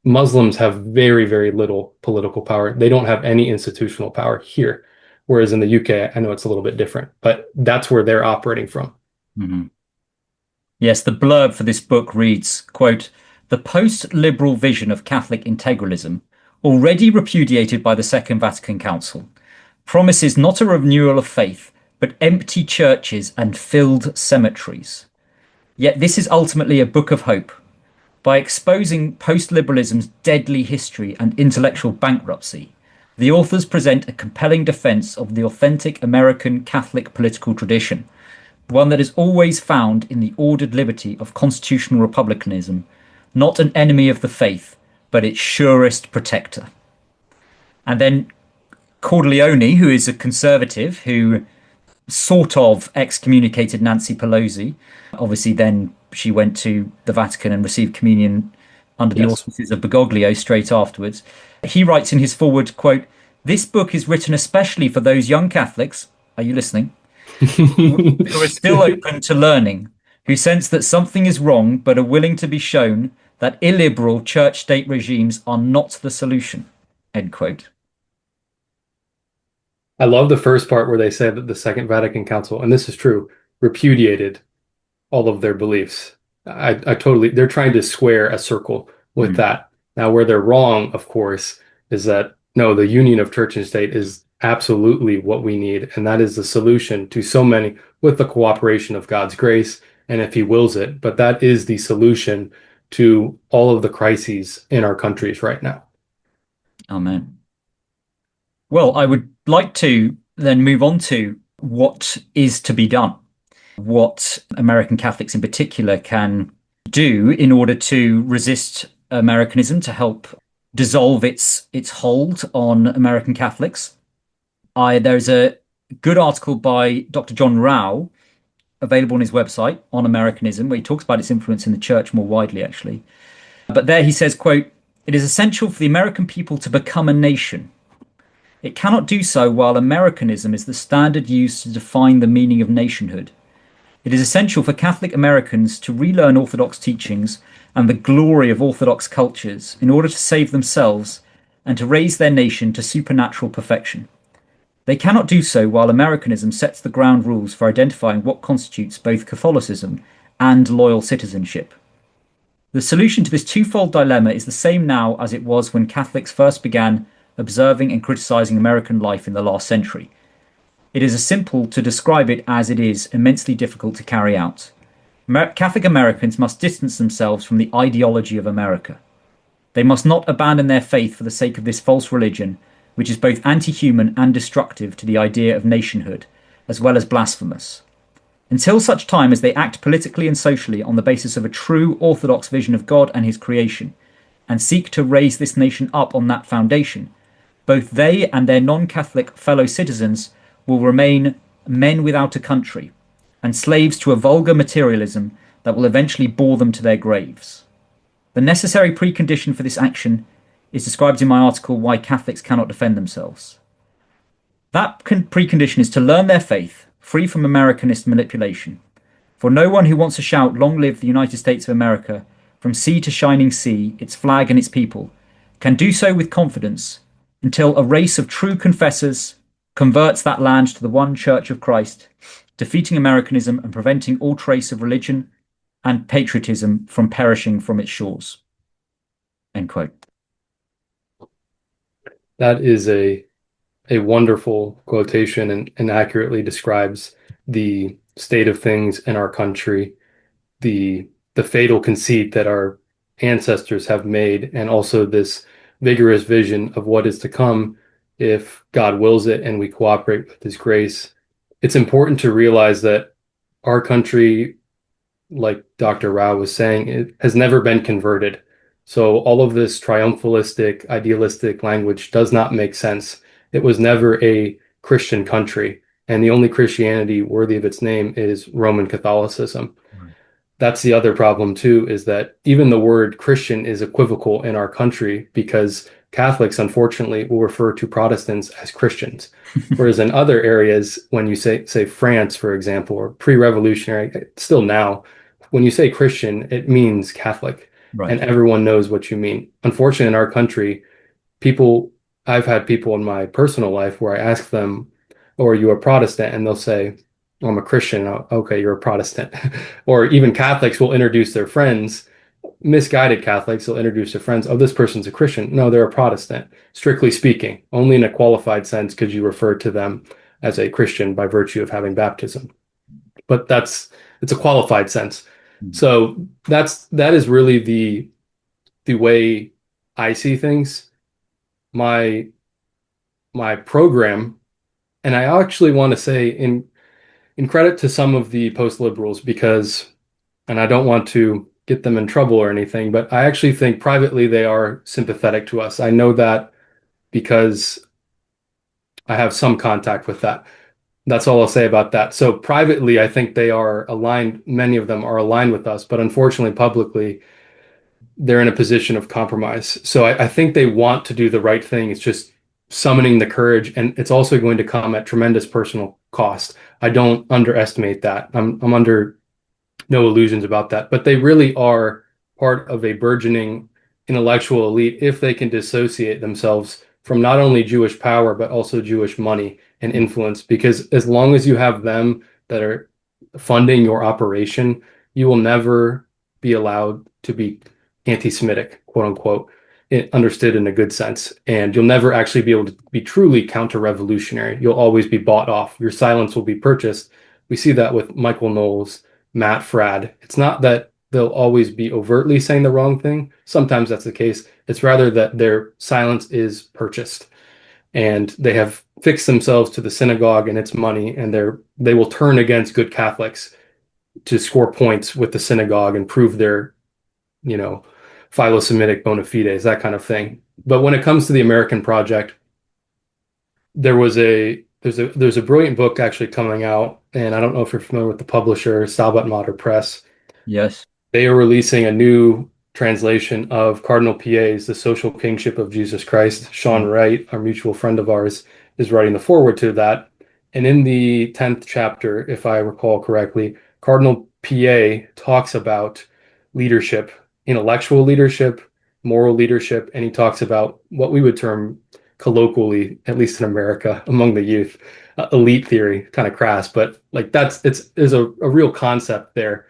Muslims have very, very little political power. They don't have any institutional power here. Whereas in the UK, I know it's a little bit different, but that's where they're operating from. Mm-hmm. Yes, the blurb for this book reads, quote, "The post-liberal vision of Catholic integralism, already repudiated by the Second Vatican Council, promises not a renewal of faith, but empty churches and filled cemeteries. Yet this is ultimately a book of hope. By exposing post-liberalism's deadly history and intellectual bankruptcy, the authors present a compelling defense of the authentic American Catholic political tradition, one that is always found in the ordered liberty of constitutional republicanism, not an enemy of the faith, but its surest protector." And then Cordileone, who is a conservative who sort of excommunicated Nancy Pelosi. Obviously, then she went to the Vatican and received communion under the auspices of Bergoglio straight afterwards. He writes in his foreword, quote, "This book is written especially for those young Catholics," are you listening, "who are still open to learning, who sense that something is wrong, but are willing to be shown that illiberal church-state regimes are not the solution," end quote. I love the first part where they say that the Second Vatican Council, and this is true, repudiated all of their beliefs. They're trying to square a circle with that. Now, where they're wrong, of course, is that, no, the union of church and state is absolutely what we need. And that is the solution to so many, with the cooperation of God's grace, and if he wills it. But that is the solution to all of the crises in our countries right now. Amen. Well, I would like to then move on to what is to be done, what American Catholics in particular can do in order to resist Americanism, to help dissolve its hold on American Catholics. There's a good article by Dr. John Rao available on his website on Americanism, where he talks about its influence in the church more widely, actually. But there he says, quote, "It is essential for the American people to become a nation. It cannot do so while Americanism is the standard used to define the meaning of nationhood. It is essential for Catholic Americans to relearn Orthodox teachings and the glory of Orthodox cultures in order to save themselves and to raise their nation to supernatural perfection. They cannot do so while Americanism sets the ground rules for identifying what constitutes both Catholicism and loyal citizenship. The solution to this twofold dilemma is the same now as it was when Catholics first began observing and criticizing American life in the last century. It is as simple to describe it as it is immensely difficult to carry out. Catholic Americans must distance themselves from the ideology of America. They must not abandon their faith for the sake of this false religion, which is both anti-human and destructive to the idea of nationhood, as well as blasphemous. Until such time as they act politically and socially on the basis of a true orthodox vision of God and his creation, and seek to raise this nation up on that foundation, both they and their non-Catholic fellow citizens will remain men without a country, and slaves to a vulgar materialism that will eventually bore them to their graves. The necessary precondition for this action is described in my article, Why Catholics Cannot Defend Themselves. That precondition is to learn their faith, free from Americanist manipulation. For no one who wants to shout, "Long live the United States of America," from sea to shining sea, its flag and its people, can do so with confidence until a race of true confessors converts that land to the one Church of Christ, defeating Americanism and preventing all trace of religion and patriotism from perishing from its shores. End quote. That is a wonderful quotation and accurately describes the state of things in our country, the fatal conceit that our ancestors have made, and also this vigorous vision of what is to come if God wills it and we cooperate with his grace. It's important to realize that our country, like Dr. Rao was saying, it has never been converted. So all of this triumphalistic, idealistic language does not make sense. It was never a Christian country, and the only Christianity worthy of its name is Roman Catholicism. Right. That's the other problem too, is that even the word Christian is equivocal in our country, because Catholics, unfortunately, will refer to Protestants as Christians. Whereas in other areas, when you say France, for example, or pre-revolutionary, still now, when you say Christian, it means Catholic. Right. And everyone knows what you mean. Unfortunately, in our country, I've had people in my personal life where I ask them, "Oh, are you a Protestant?" And they'll say, "Oh, I'm a Christian." "Oh, okay, you're a Protestant." Or even Catholics will introduce their friends, misguided Catholics will introduce their friends, "Oh, this person's a Christian." No, they're a Protestant. Strictly speaking, only in a qualified sense could you refer to them as a Christian by virtue of having baptism. But it's a qualified sense. So that is really the way I see things. My program, and I actually want to say in credit to some of the post-liberals, because, and I don't want to get them in trouble or anything, but I actually think privately they are sympathetic to us. I know that because I have some contact with that. That's all I'll say about that. So privately, I think they are aligned. Many of them are aligned with us, but unfortunately, publicly, they're in a position of compromise. So I think they want to do the right thing. It's just summoning the courage, and it's also going to come at tremendous personal cost. I don't underestimate that. I'm under no illusions about that, but they really are part of a burgeoning intellectual elite if they can dissociate themselves from not only Jewish power, but also Jewish money and influence. Because as long as you have them that are funding your operation, you will never be allowed to be anti-Semitic, quote unquote, understood in a good sense. And you'll never actually be able to be truly counter-revolutionary. You'll always be bought off. Your silence will be purchased. We see that with Michael Knowles, Matt Fradd. It's not that they'll always be overtly saying the wrong thing. Sometimes that's the case. It's rather that their silence is purchased, and they have fixed themselves to the synagogue and its money, and they will turn against good Catholics to score points with the synagogue and prove their, philo-Semitic bona fides, that kind of thing. But when it comes to the American project, there's a brilliant book actually coming out, and I don't know if you're familiar with the publisher, Stabat Mater Press. Yes. They are releasing a new translation of Cardinal Piet's The Social Kingship of Jesus Christ. Sean Wright, our mutual friend of ours, is writing the foreword to that. And in the 10th chapter, if I recall correctly, Cardinal Piet talks about leadership, intellectual leadership, moral leadership, and he talks about what we would term colloquially, at least in America, among the youth, elite theory, kind of crass, but like there's a real concept there,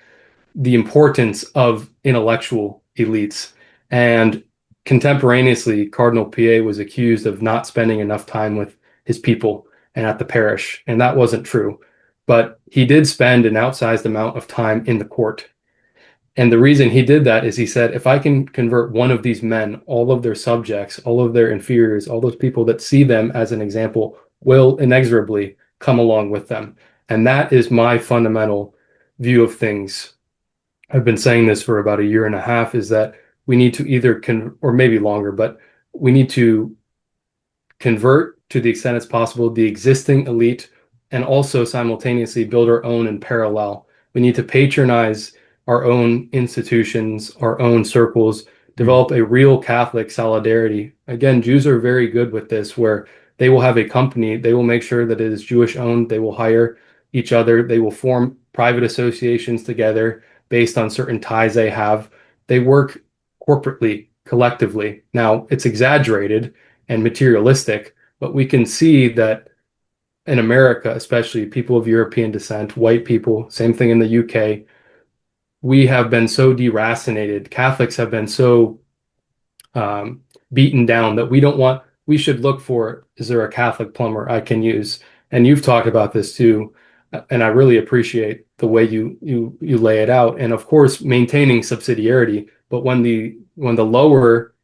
the importance of intellectual elites. And contemporaneously, Cardinal Piet was accused of not spending enough time with his people and at the parish, and that wasn't true. But he did spend an outsized amount of time in the court. And the reason he did that is he said, if I can convert one of these men, all of their subjects, all of their inferiors, all those people that see them as an example will inexorably come along with them. And that is my fundamental view of things. I've been saying this for about a year and a half, is that we need to either or maybe longer, but we need to convert to the extent it's possible the existing elite and also simultaneously build our own in parallel. We need to patronize our own institutions, our own circles, develop a real Catholic solidarity. Again, Jews are very good with this, where they will have a company, they will make sure that it is Jewish owned, they will hire each other, they will form private associations together based on certain ties they have. They work corporately, collectively. Now, it's exaggerated and materialistic, but we can see that in America, especially people of European descent, white people, same thing in the UK, we have been so deracinated. Catholics have been so beaten down that we should look for, is there a Catholic plumber I can use? And you've talked about this too, and I really appreciate the way you lay it out. And of course, maintaining subsidiarity, but when the lower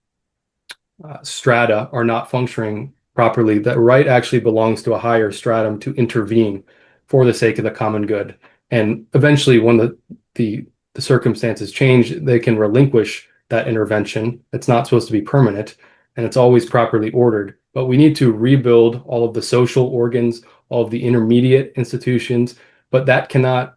strata are not functioning properly, that right actually belongs to a higher stratum to intervene for the sake of the common good. And eventually, when the circumstances change, they can relinquish that intervention. It's not supposed to be permanent, and it's always properly ordered. But we need to rebuild all of the social organs, all of the intermediate institutions, but that cannot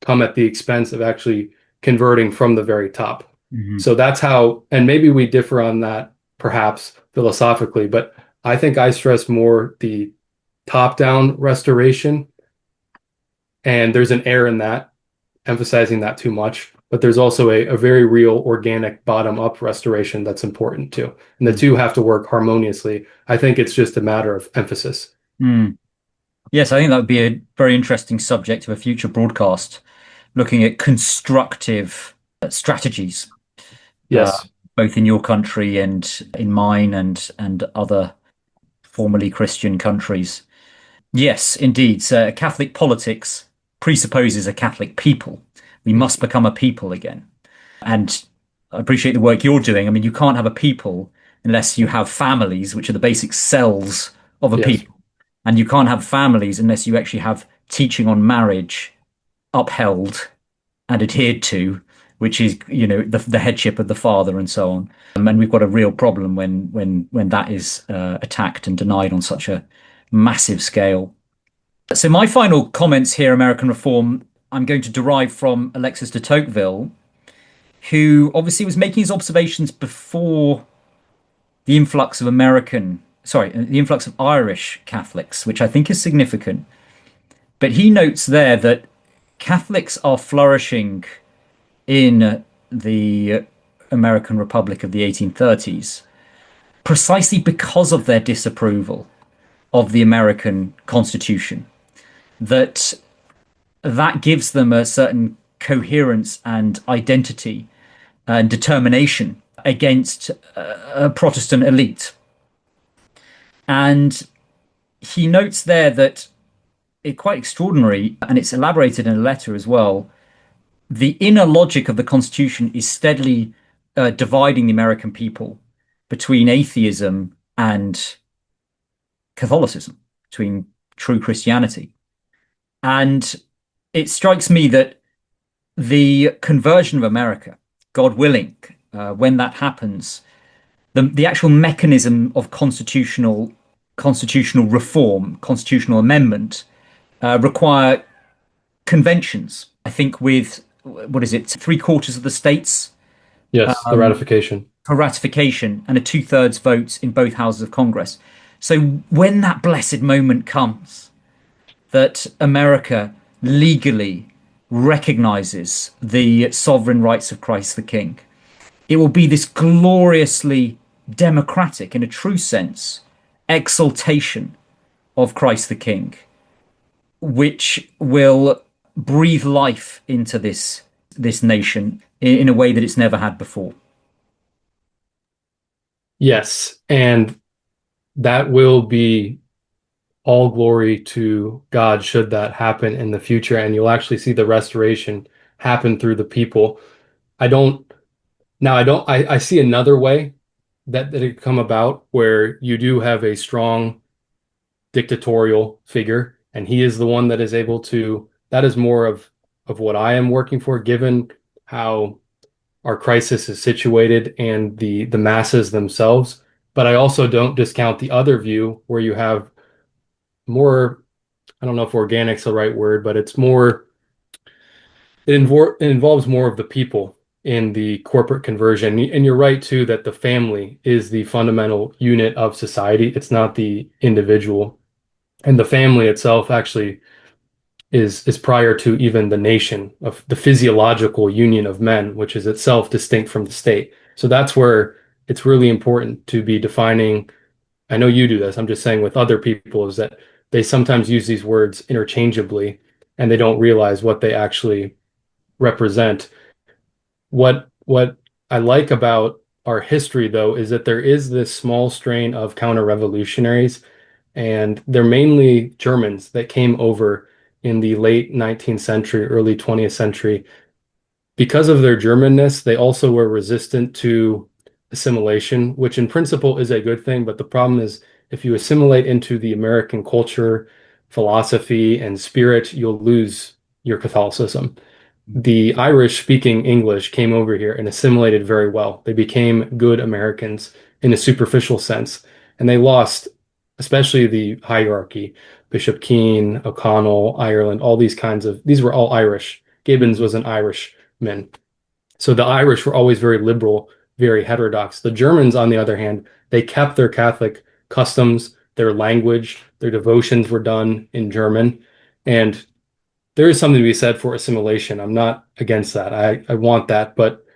come at the expense of actually converting from the very top. Mm-hmm. So that's how, and maybe we differ on that perhaps philosophically, but I think I stress more the top-down restoration, and there's an error in that, emphasizing that too much, but there's also a very real organic bottom-up restoration that's important too. And the two have to work harmoniously. I think it's just a matter of emphasis. Mm. Yes, I think that would be a very interesting subject of a future broadcast, looking at constructive strategies. Yes. Both in your country and in mine and other formerly Christian countries. Yes, indeed. So Catholic politics presupposes a Catholic people. We must become a people again. And I appreciate the work you're doing. I mean, you can't have a people unless you have families, which are the basic cells of a people. And you can't have families unless you actually have teaching on marriage upheld and adhered to, which is, you know, the headship of the father and so on. And we've got a real problem when that is attacked and denied on such a massive scale. So my final comments here, American Reform, I'm going to derive from Alexis de Tocqueville, who obviously was making his observations before the influx of Irish Catholics, which I think is significant. But he notes there that Catholics are flourishing in the American Republic of the 1830s precisely because of their disapproval of the American Constitution. That gives them a certain coherence and identity and determination against a Protestant elite. And he notes there that it's quite extraordinary, and it's elaborated in a letter as well, the inner logic of the Constitution is steadily dividing the American people between atheism and Catholicism, between true Christianity. And it strikes me that the conversion of America, God willing, when that happens, the actual mechanism of constitutional reform, constitutional amendment, require conventions. I think with, what is it, 3/4 of the states? Yes, the ratification. For ratification, and a 2/3 vote in both houses of Congress. So when that blessed moment comes, that America legally recognizes the sovereign rights of Christ the King, it will be this gloriously democratic, in a true sense, exaltation of Christ the King, which will breathe life into this nation in a way that it's never had before. Yes, and that will be all glory to God should that happen in the future, and you'll actually see the restoration happen through the people. I don't I see another way that it could come about where you do have a strong dictatorial figure, and he is the one that is able to, that is more of what I am working for, given how our crisis is situated and the masses themselves. But I also don't discount the other view where you have more, I don't know if organic's the right word, but it's more, it involves more of the people in the corporate conversion. And you're right too that the family is the fundamental unit of society. It's not the individual. And the family itself actually is prior to even the nation of the physiological union of men, which is itself distinct from the state. So that's where it's really important to be defining. I know you do this. I'm just saying with other people is that they sometimes use these words interchangeably and they don't realize what they actually represent. What I like about our history, though, is that there is this small strain of counter-revolutionaries, and they're mainly Germans that came over in the late 19th century, early 20th century. Because of their Germanness, they also were resistant to assimilation, which in principle is a good thing. But the problem is if you assimilate into the American culture, philosophy, and spirit, you'll lose your Catholicism. The Irish speaking English came over here and assimilated very well. They became good Americans in a superficial sense, and they lost, especially the hierarchy. Bishop Keane, O'Connell, Ireland, all these kinds of, these were all Irish. Gibbons was an Irishman. So the Irish were always very liberal, very heterodox. The Germans, on the other hand, they kept their Catholic customs, their language, their devotions were done in German. And there is something to be said for assimilation. I'm not against that. I want that, but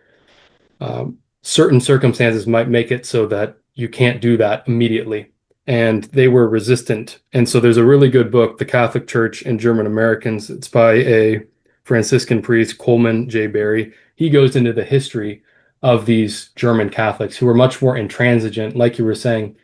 certain circumstances might make it so that you can't do that immediately. And they were resistant. And so there's a really good book, The Catholic Church and German Americans. It's by a Franciscan priest, Coleman J. Berry. He goes into the history of these German Catholics who were much more intransigent. Like you were saying,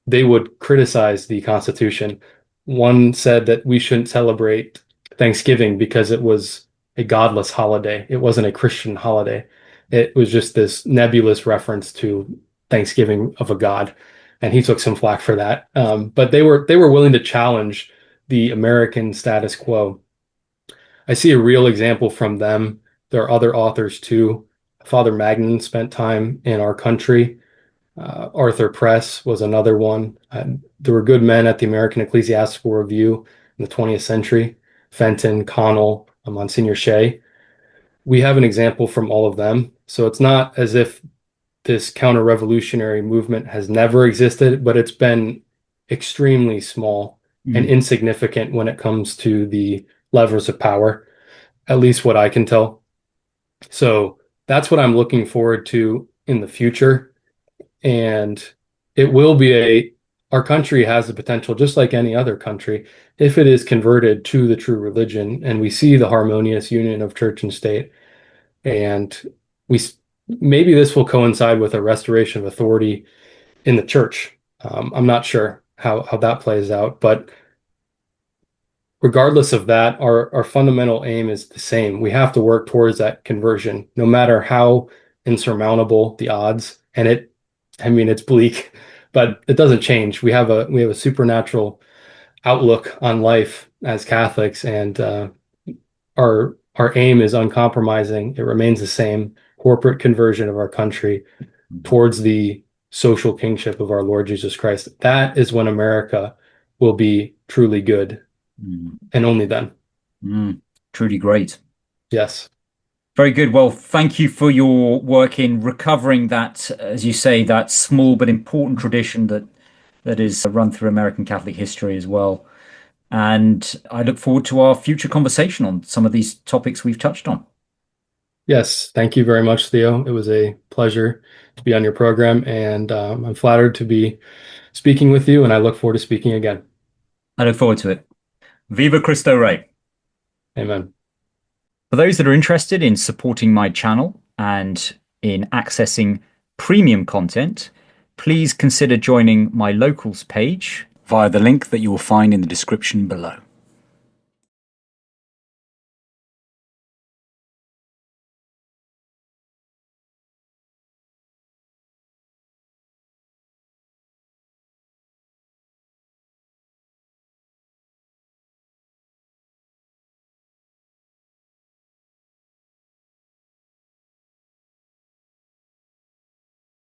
they would criticize the Constitution. One said that we shouldn't celebrate Thanksgiving because it was a godless holiday. It wasn't a Christian holiday. It was just this nebulous reference to Thanksgiving of a god, and he took some flack for that. But they were willing to challenge the American status quo. I see a real example from them. There are other authors too. Father Magnan spent time in our country. Arthur Press was another one. There were good men at the American Ecclesiastical Review in the 20th century. Fenton, Connell, Monsignor Shea. We have an example from all of them. So it's not as if this counter-revolutionary movement has never existed, but it's been extremely small and insignificant when it comes to the levers of power, at least what I can tell. So that's what I'm looking forward to in the future. And it will be our country has the potential, just like any other country, if it is converted to the true religion, and we see the harmonious union of church and state. And maybe this will coincide with a restoration of authority in the church. I'm not sure how that plays out, but regardless of that, our fundamental aim is the same. We have to work towards that conversion, no matter how insurmountable the odds. And it's bleak, but it doesn't change. We have a supernatural outlook on life as Catholics, and our aim is uncompromising. It remains the same: corporate conversion of our country towards the social kingship of our Lord Jesus Christ. That is when America will be truly good, and only then. Truly great. Yes. Very good. Well, thank you for your work in recovering that, as you say, that small but important tradition that is run through American Catholic history as well. And I look forward to our future conversation on some of these topics we've touched on. Yes, thank you very much, Theo. It was a pleasure to be on your program, and I'm flattered to be speaking with you, and I look forward to speaking again. I look forward to it. Viva Cristo Rey. Amen. For those that are interested in supporting my channel and in accessing premium content, please consider joining my locals page via the link that you will find in the description below.